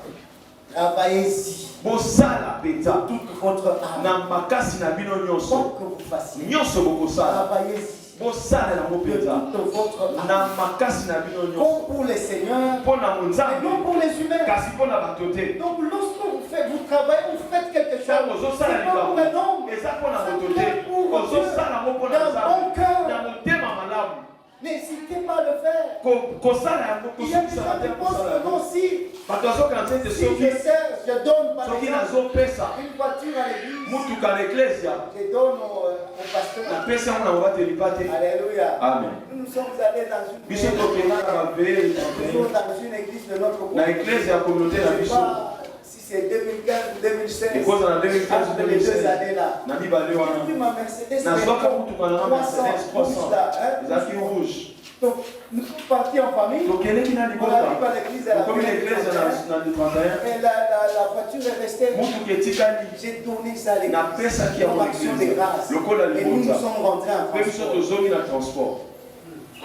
travaillez-y Bosala peta. toute votre âme. Na makasi na bino Quoi nyonso. que vous fassiez, Nyonso bokosala. travaillez-y Bosala na de mopeta. toute votre âme. Na makasi na bino nyonso. Comme pour les seigneurs, Pona et monzambe. non pour les humains. Kasi pona batote. Donc lorsque vous travaillez, vous faites quelque chose. Ça C'est ozosala pas pour un likambo. homme, Eza pona c'est batote. bien pour Dieu. Ozosala mo pona D'un bon nzambe. cœur. Na motema malamu. N'hésitez pas à le faire. Kosala yango Il y a des kosala gens te qui pensent kosala que non, yango. si Bato azokana te je soki sers, je donne par soki exemple nazopesa une voiture à l'église, mutuka na eklesia je donne au pasteur. napesi yango na kobatelipa te. Alléluia. Amen. Nous sommes allés dans une Biso tokenda na baveye toujours dans une église de notre na eklesia ya communauté na Je ne sais biso. pas si c'est 2015 ou 2016. Ekoza na 2015 Entre les deux années-là. na mibale J'ai wana pris ma Mercedes nazwaka mutuka na 300 Mercedes rouge là. 300 ezalaki rouge. Donc, nous sommes partis en famille. tokeleki na On libota arrive à l'église à la tokomi na eklesia na 31 Et la voiture est restée. mutuka etikali J'ai tourné ça à l'église. napesaki yango En action de l'église grâce. lokola Et nous nous libota sommes rentrés en mpe biso transport. tozongi na transport.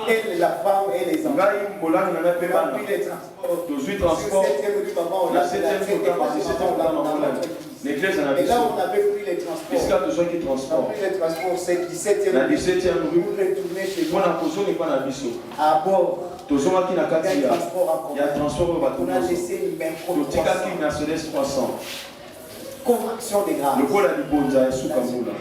Et la femme et les enfants. ngai molani nanga mpe On a bana pris les transports. tozwi Sur transport 7e rue Maman, on na a 7e kotama 17e kotama molani na eklesia na Et là, biso on avait pris les bisika transports. tozwaki On a transport pris les transports, c'est 17e na rue. 17e Pour rue retourner chez nous. mpona kozongi mpa na biso À bord. tozongaki na Il y a kati un ya transport en commun. transport oyo bato On a nyonso laissé une main totikaki Mercedes 300 comme action de grâce. lokola libonza ya suka mbula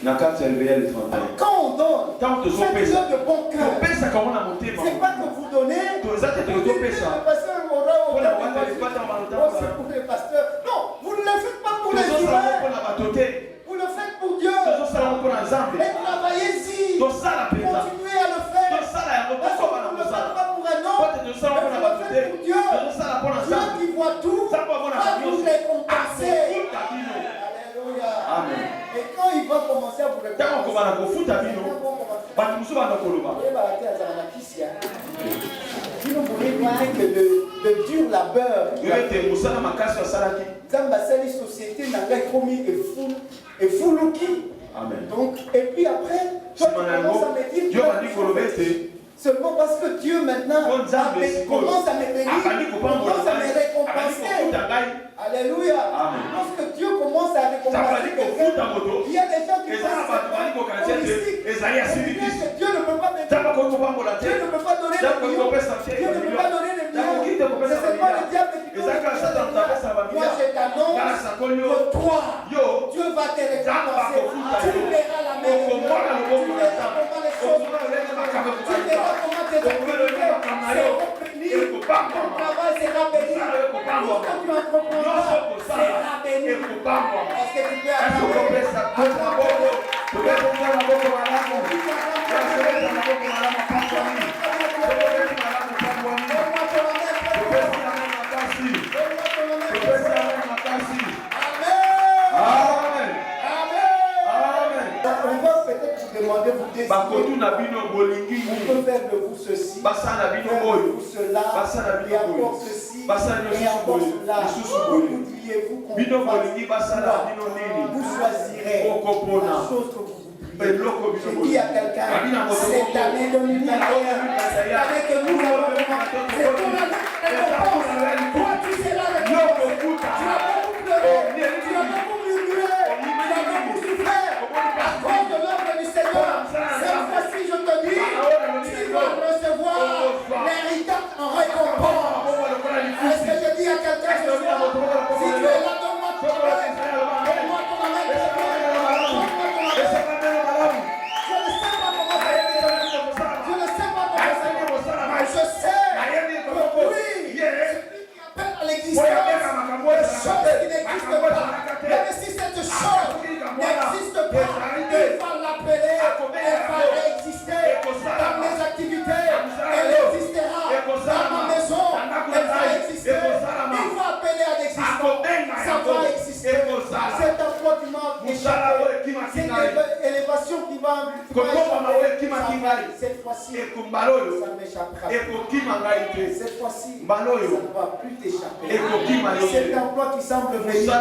na kati ya lvl 31 Quand on donne, ntango tozopesa faites-le de bon cœur. topesaka ngo na motema C'est pas que vous donnez. toza te toke topesa Le pasteur aura Voilà, autant on va de te battre en voitures. malotard, Oh, c'est pour les pasteurs. Non, vous ne le faites pas pour les tozosala ngo humains. mpona bato te Vous le faites pour Dieu. tozosala ngo mpona nzambe Et travaillez-y. tosala mpenza Continuez à le faire. tosala yango Parce que tokoba na vous ne le faites kosala pas pour un po homme. te tozosala ngo mpona Mais bato vous le te faites pour Dieu. tozosala mpona Dieu nzambe qui voit tout nzambe amona va vous nyonso récompenser. akofuta bino. Alléluia. Amen. Et quand il va commencer à vous ntango récompenser, okobana kofuta bino bato mosusu banda koloba Bino boyebi te que de dur labeur yo ete mosala makasi asalaki. nzambe asali société na ngai ekomi efuluki. Amen. Donc, et puis après, toi tu nsima na commences yango à me dire yo bandi koloba ete seulement parce que Dieu maintenant po nzambe sikoyo commence à me bénir, akandi kopambola commence à me ngai akandi récompenser. kofuta ngai. Alléluia. Amen. Lorsque Dieu commence à Zabali récompenser kofuta quelqu'un, moto il y a des gens qui eza na bato bali kokanisi ete ezali ya simikisi. Dieu ne peut pas me ntango koki kopambola te Dieu ne peut pas donner ntango les koki millions. kopesa te Dieu ne peut pas donner les ntango koki millions. te kopesa Ce n'est pas le diable qui ezalaki na satan donne apesa les millions. moi je t'annonce que toi, Dieu va te récompenser. Tu verras la mérite. Tu verras comment les choses vont se faire. Tu verras comment tes activités seront bénies. Ton travail sera béni. Tout ce que tu entreprendras sera béni. Est-ce que tu peux on va peut-être vous demander, vous décider. On peut faire de vous ceci, faire de vous cela, et encore ceci, et encore cela. Où voudriez-vous qu'on fasse? Vous choisirez la chose que vous voudriez. Je dis à quelqu'un, cette année 2021, cette année que nous avons commencé, c'est ton année de récompense. Toi, tu seras récompensé. Tu as beaucoup pleuré, tu as beaucoup murmuré, tu as beaucoup souffert à cause de l'œuvre du Seigneur. Cette fois-ci, je te dis, tu vas recevoir l'héritage en récompense. Est-ce que je dis à quelqu'un ce soir, si tu es là, donne-moi ton année, donne-moi ton année, donne-moi ton année. Je ne sais pas comment ça a été. Je ne sais pas comment ça a été. Mais je sais que oui, celui qui appelle à l'existence des choses qui n'existent pas. Même si cette chose n'existe pas, il va l'appeler, elle va exister dans mes activités, elle existera dans ma maison, elle va exister. Il va appeler à l'existence, ça va exister. C'est un foi qui m'a échappé, c'est une élévation qui va m'échapper. Cette fois-ci, ça m'échappera. Cette fois-ci, ça ne va plus t'échapper. Cet emploi qui semble venir,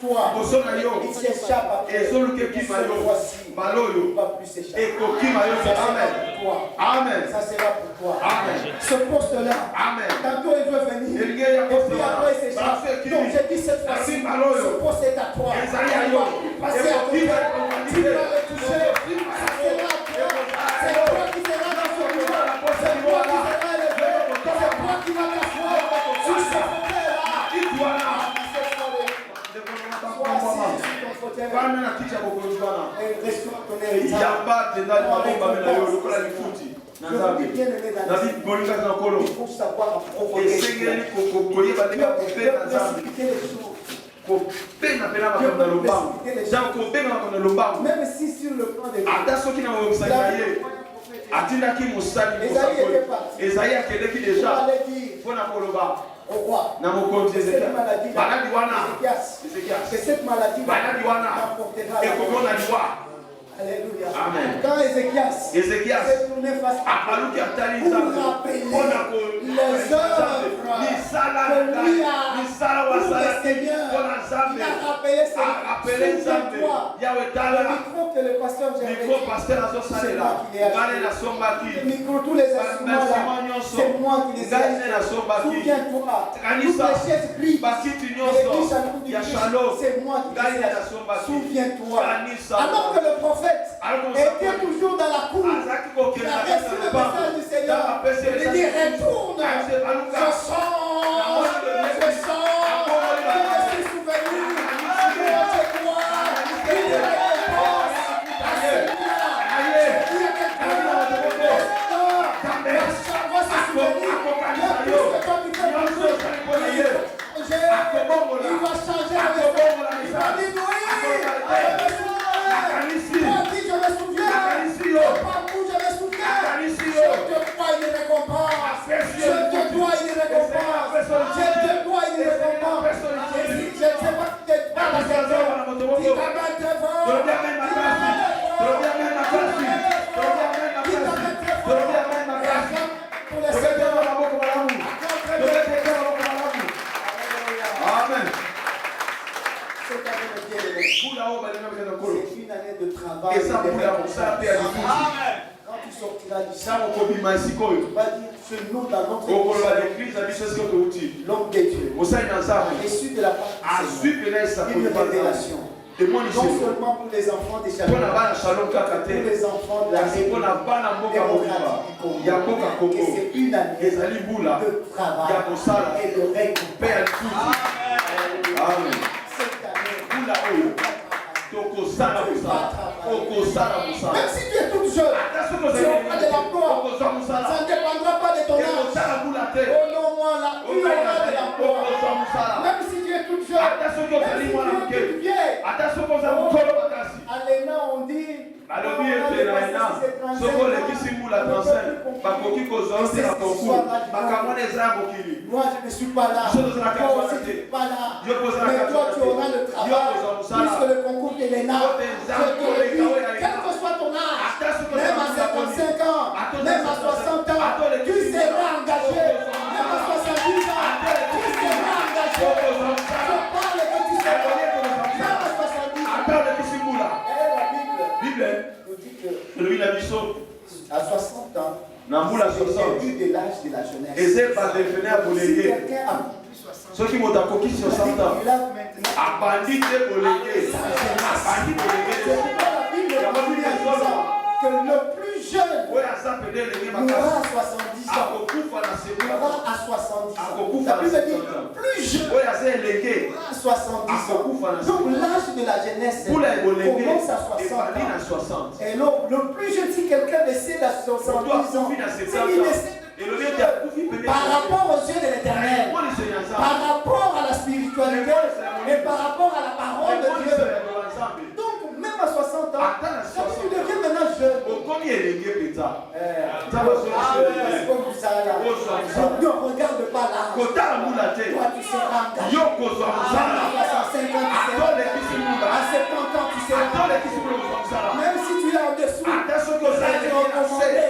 toi, il s'échappe à toi. Cette fois-ci, il ne va plus s'échapper. Amen. Ça sera pour toi. Amen. Ce poste-là, tantôt il veut venir, et puis après il s'échappe. Donc j'ai dit cette fois-ci, ce poste est à toi. Il va passer à côté. Tu vas le toucher. Ça sera à toi. C'est toi qui seras dans ce bureau. C'est toi qui seras élevé. C'est toi qui vas t'asseoir sur ce fauteuil-là. Sois assis sur ton fauteuil et reçois ton héritage. Je vous dis bien aimé dans le Seigneur, il faut savoir provoquer les choses. Dieu peut précipiter les choses. Même si sur le plan des Esaïe était parti. Pour aller dire au roi, cette maladie, que cette maladie t'emportera. Alléluia. Amen. Quand Ézéchias s'est tourné face à Dieu pour rappeler les œuvres que lui a pour le Seigneur, il a rappelé ses souviens-toi. Le micro que le pasteur c'est moi qui l'ai acheté. Le micro, tous les instruments là, c'est moi qui les ai achetés. Souviens-toi, toutes les chaises pliées, c'est moi qui les ai achetés. Souviens-toi. Alors que le prophète était toujours dans la cour, il a reçu le message du Seigneur. Il dit retourne, je sens, je me suis souvenu, je crois, il est récompense à celui-là. Il y a quelqu'un va se souvenir, il y a plus que toi qui fais quelque chose. Il va changer avec toi. Il va dire oui, moi dit je me souviens, pas vous je me souviens, je te dois une récompense, je te dois une récompense, je te dois une récompense. Je ne sais pas qui te parle à cette heure, qui t'amène très fort, qui t'amène très fort, pour les Seigneurs. Amen. C'est une année de travail. Quand tu sortiras du sang, tu vas dire ce nom dans notre église. L'homme de Dieu a reçu de la part du Seigneur une révélation. Non seulement pour les enfants des Shalom, pour les enfants de la République démocratique du Congo. Et c'est une année de travail et de récompense. Amen. Cette année, Oula oyo. Toko sala musala. Oko sala musala. même si tu es toute jeune, tu auras de l'emploi. Ça ne dépendra pas de ton âge. Oh non, moi là, tu auras de l'emploi. Même si tu es toute jeune, même si tu es toute vieille. Alena, on dit. Alors oui, soko lekisi mbula transcende bakoki kozala te na concours makambo eza mokili. Moi je ne suis pas là. Toi aussi tu n'es pas là. Mais toi tu auras le travail. Puisque le concours de l'ENA, je te le dis, quel que soit ton âge, même à 55 ans, même à 60 ans, tu seras engagé. Même à 70 ans, tu seras engagé. Je parle que tu seras engagé. Même à 70 ans. Nous dit que à 60 ans, c'est le début de l'âge de la jeunesse. Si quelqu'un a plus de 60 ans, il a maintenant abandi te bolenge. que le plus jeune mourra à 70 ans. Mourra à 70 ans. La Bible dit le plus jeune mourra à 70 ans. Donc l'âge de la jeunesse commence à 60 ans. Et le plus jeune, si quelqu'un décède à 70 ans, s'il décède par rapport aux yeux de l'Éternel, par rapport à la spiritualité et par rapport à la parole de Dieu. Donc même à 60 ans, tu deviens maintenant jeune. Ne regarde pas là. Toi tu seras engagé. À 65 ans tu seras engagé. À 70 ans tu seras engagé. Même si tu es en dessous, tu seras recommandé.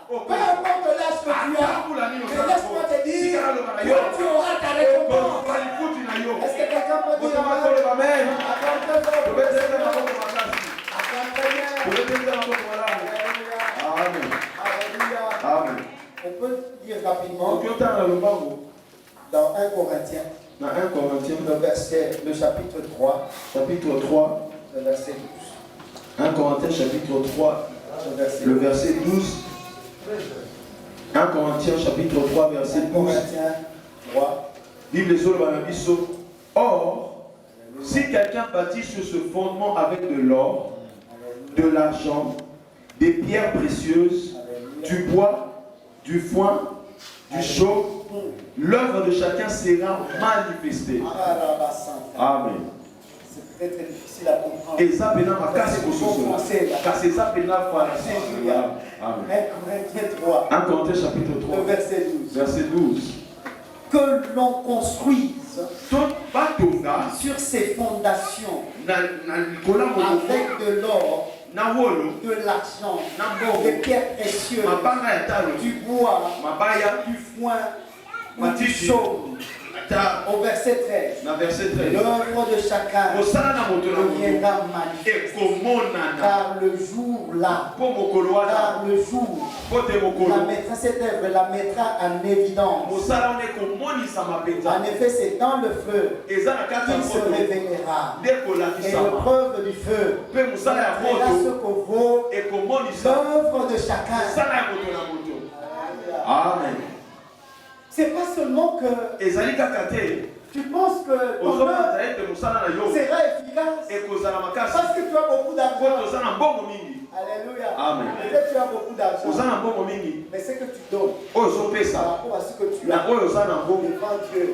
Peu importe l'âge que tu as, mais laisse-moi te dire que tu auras ta récompense. Est-ce que quelqu'un peut dire Amen? Amen. On peut dire rapidement dans 1 Corinthiens, le chapitre 3, le verset 12. 1 Corinthiens chapitre 3, le verset 12. 1 Corinthiens chapitre 3, verset 12. Bible sur le Banabiso. Or, si quelqu'un bâtit sur ce fondement avec de l'or, de l'argent, des pierres précieuses, du bois, du foin, du chaume, l'œuvre de chacun sera manifestée. Amen. C'est peut-être difficile à comprendre. Et ça, maintenant, ma casse pour ce car c'est ça, maintenant, Amen. 1 Corinthiens chapitre 3, verset 12. Verset 12. Que l'on construise sur ces fondations avec de l'or, de l'argent, des pierres précieuses, du bois, du foin, du chaume. Au verset 13, l'œuvre de chacun deviendra manifeste. Car le jour là, cette œuvre la mettra en évidence. En effet, c'est dans le feu qu'il se révélera. Et l'épreuve du feu montrera ce que vaut l'œuvre de chacun. Amen. C'est pas seulement que tu penses que ton œuvre sera efficace parce que tu as beaucoup d'argent. Alléluia. Amen. Peut-être tu as beaucoup d'argent. Mais c'est que tu donnes par rapport à ce que tu as devant Dieu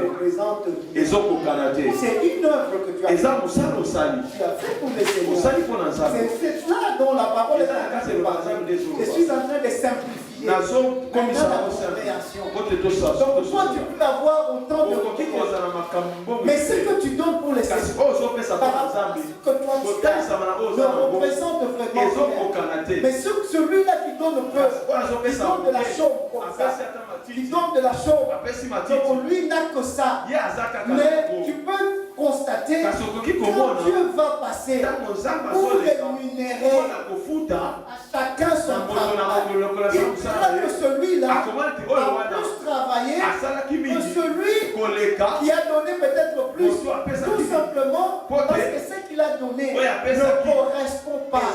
représente Dieu. C'est une œuvre que tu as fait. Tu as fait pour le Seigneur. C'est cela dont la parole est en train de parler. Je suis en train de simplifier. Donc toi tu peux avoir autant de mais ce que tu donnes pour les Seigneurs par rapport à ce que toi tu as ne représente vraiment rien. Mais celui-là qui donne peu, il donne de la chaume comme ça, il donne de la chaume, donc lui n'a que ça. Mais tu peux constater quand Dieu va passer pour rémunérer à chacun son travail. Il dira que celui-là a plus travaillé que celui qui a donné peut-être plus, tout simplement parce que ce qu'il a donné ne correspond pas.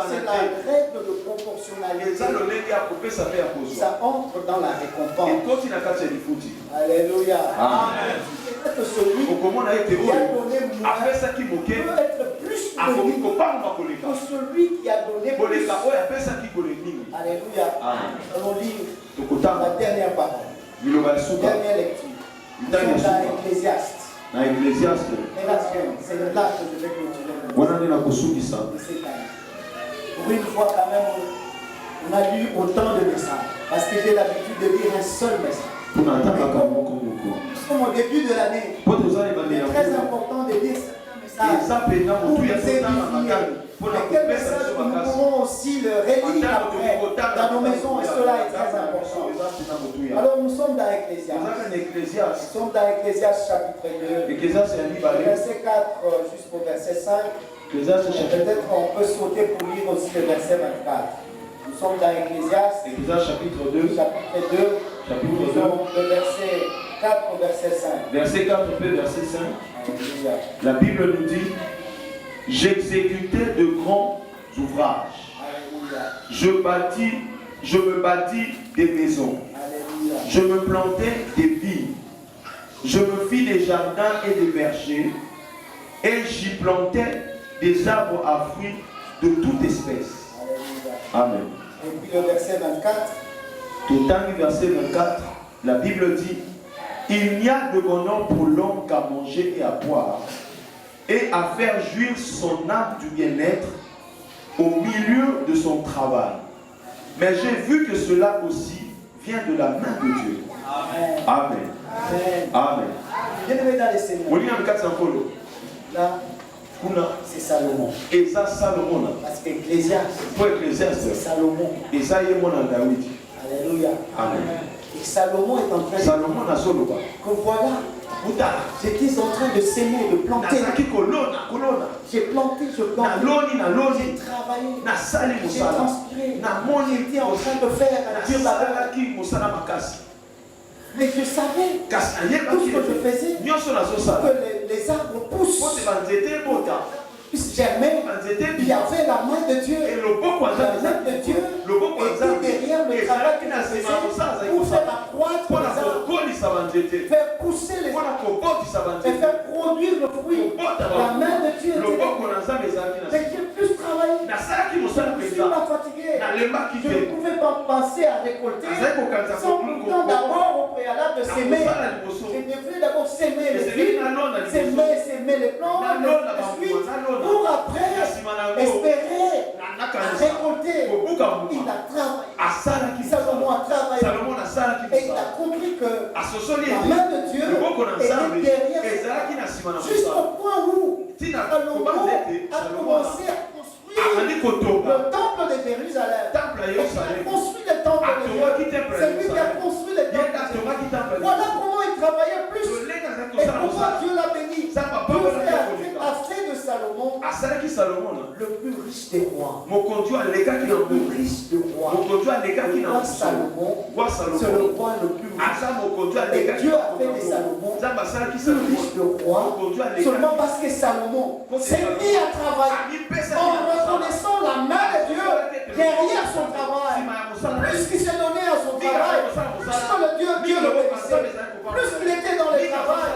C'est la règle de proportionnalité. Ça entre dans la récompense. Alléluia. Amen. peut-être celui qui a donné moins peut être plus béni que celui qui a donné plus. Alléluia. Allons lire la dernière parole. Dernière lecture. Nous sommes dans Ecclésiaste. Et là, c'est là que je vais continuer. Pour une fois, quand même, on a lu autant de messages. Parce que j'ai l'habitude de lire un seul message. Nous sommes au début de l'année. C'est très important de lire certains messages pour nous édifier. Mais quel message que nous pouvons aussi le relire après dans nos maisons, et cela est très important. Alors nous sommes dans Ecclésiaste. Nous sommes dans Ecclésiaste chapitre 2, verset 4 jusqu'au verset 5. Peut-être on peut sauter pour lire aussi le verset 24. Nous sommes dans Ecclésiaste chapitre 2, nous sommes le verset 4 au verset 5. Verset 4 verset 5. La Bible nous dit: j'exécutais de grands ouvrages. Je me bâtis des maisons. Je me plantais des vignes. Je me fis des jardins et des vergers. Et j'y plantais des arbres à fruits de toute espèce. Amen. Et puis le verset 24. Total verset 24. La Bible dit: il n'y a de bonheur pour l'homme qu'à manger et à boire, et à faire jouir son âme du bien-être au milieu de son travail. Mais j'ai vu que cela aussi vient de la main de Dieu. Amen. Amen. Amen. Amen. Bien-aimé dans les Seigneurs. Là, c'est Salomon. Et ça, Salomon. Parce qu'Ecclésiaste, c'est Salomon. Et ça, il est mon David. Alléluia. Amen. Et Salomon est en train de dire que voilà, j'étais en train de s'aimer, de planter. J'ai planté, je plante. J'ai travaillé, j'ai transpiré. J'étais en train de faire un dur labeur. Mais je savais tout ce que je faisais, que les arbres poussent, puissent germer. Il y avait la main de Dieu. La main de Dieu était derrière le travail que je faisais pour faire accroître les arbres, faire pousser les arbres et faire produire le fruit. La main de Dieu était derrière. Mais j'ai plus travaillé. Je ne suis pas fatigué. Je ne pouvais pas penser à récolter sans pourtant d'abord au préalable de s'aimer. Je devais d'abord s'aimer les vignes, s'aimer les plantes, pour après espérer récolter. Il a travaillé. Salomon a travaillé. Et il a compris que la main de Dieu était derrière. Jusqu'au point où Salomon a commencé à construire le temple de Jérusalem. Il a construit le temple de Dieu. C'est lui qui a construit le temple de Dieu. Voilà comment il travaillait plus. Et pourquoi Dieu l'a béni. Dieu a fait de Salomon le plus riche des rois. Le plus riche des rois. Salomon, c'est le roi le plus riche. Et Dieu a fait de Salomon le plus riche des rois seulement parce que Salomon s'est mis à travailler en reconnaissant la main de Dieu derrière son travail. Plus qu'il s'est donné à son travail, plus que le Dieu le bénissait, plus qu'il était dans le travail,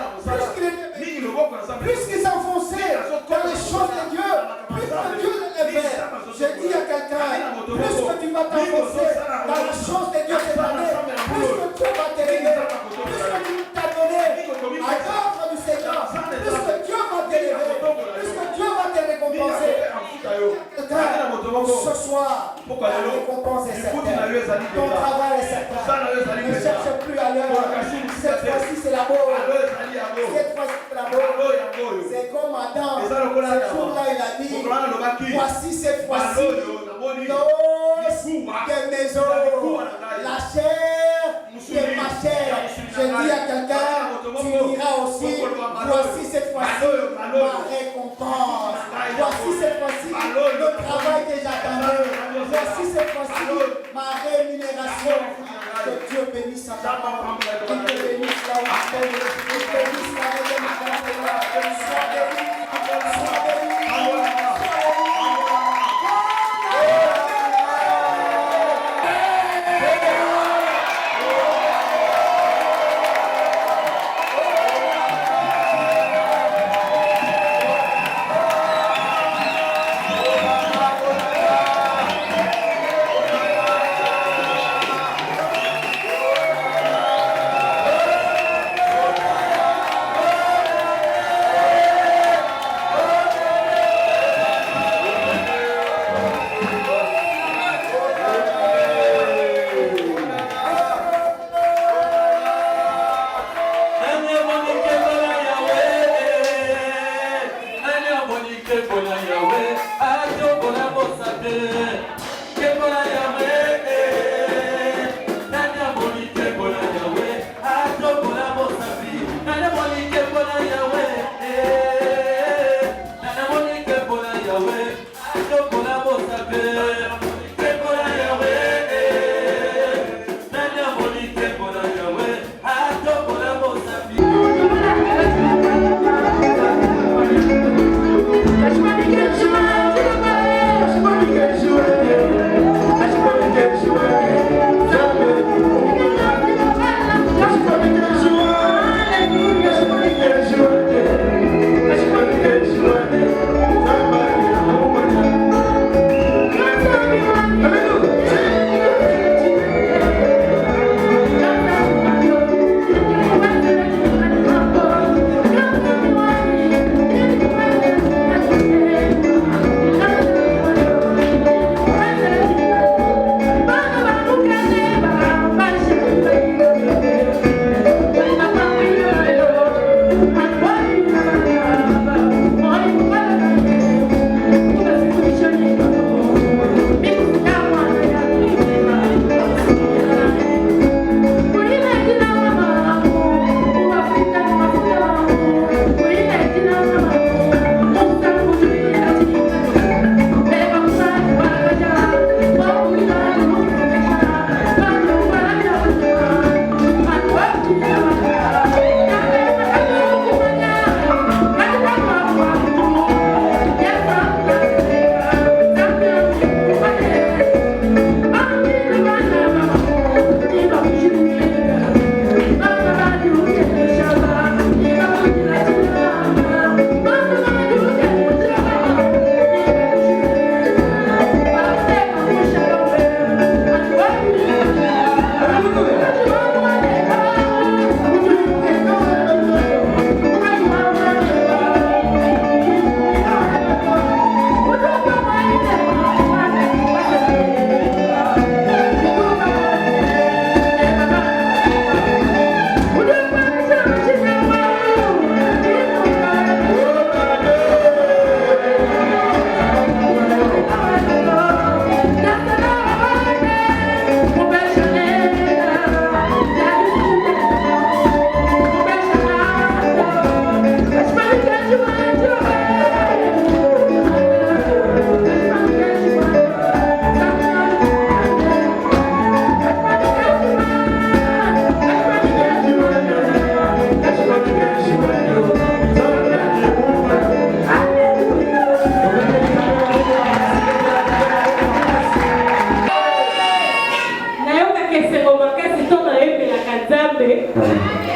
plus qu'il s'enfonçait dans les choses de Dieu, plus que Dieu l'élevait. Je dis à quelqu'un, plus que tu vas t'enfoncer dans la chose de Dieu cette année, plus que Dieu va t'élever, plus que tu t'as donné à l'œuvre du Seigneur, plus que Dieu va t'élever, plus que Dieu va te récompenser. Ce soir, la récompense est certaine. Ton travail est certain. Ne cherche plus ailleurs. Cette fois-ci, c'est la mort. Cette fois-ci, c'est la mort. C'est comme Adam. Ce jour-là, il a dit, voici cette fois-ci, des maisons, la chair et ma chair. Je dis à quelqu'un, tu diras aussi, voici cette fois-ci ma récompense. Voici cette fois-ci le travail que j'attendais. Voici cette fois-ci ma rémunération. Que Dieu bénisse sa parole. Qu'il te bénisse là où tu es. Qu'il te bénisse là où tu es. Sois béni. Sois béni.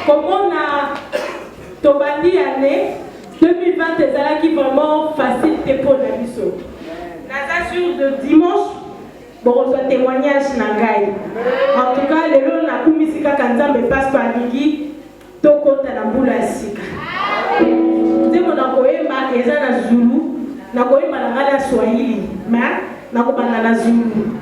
Comment on a tobandi année 2020 qui vraiment facile pour la mission. Naza sur de dimanche, bon reçoit témoignage nangai. En tout cas, les lots na kumisika kanza me passe par ligi toko tanambula sika. Ndemo na koema eza na Zulu, na koema na ngala Swahili, mais na kobana na Zulu.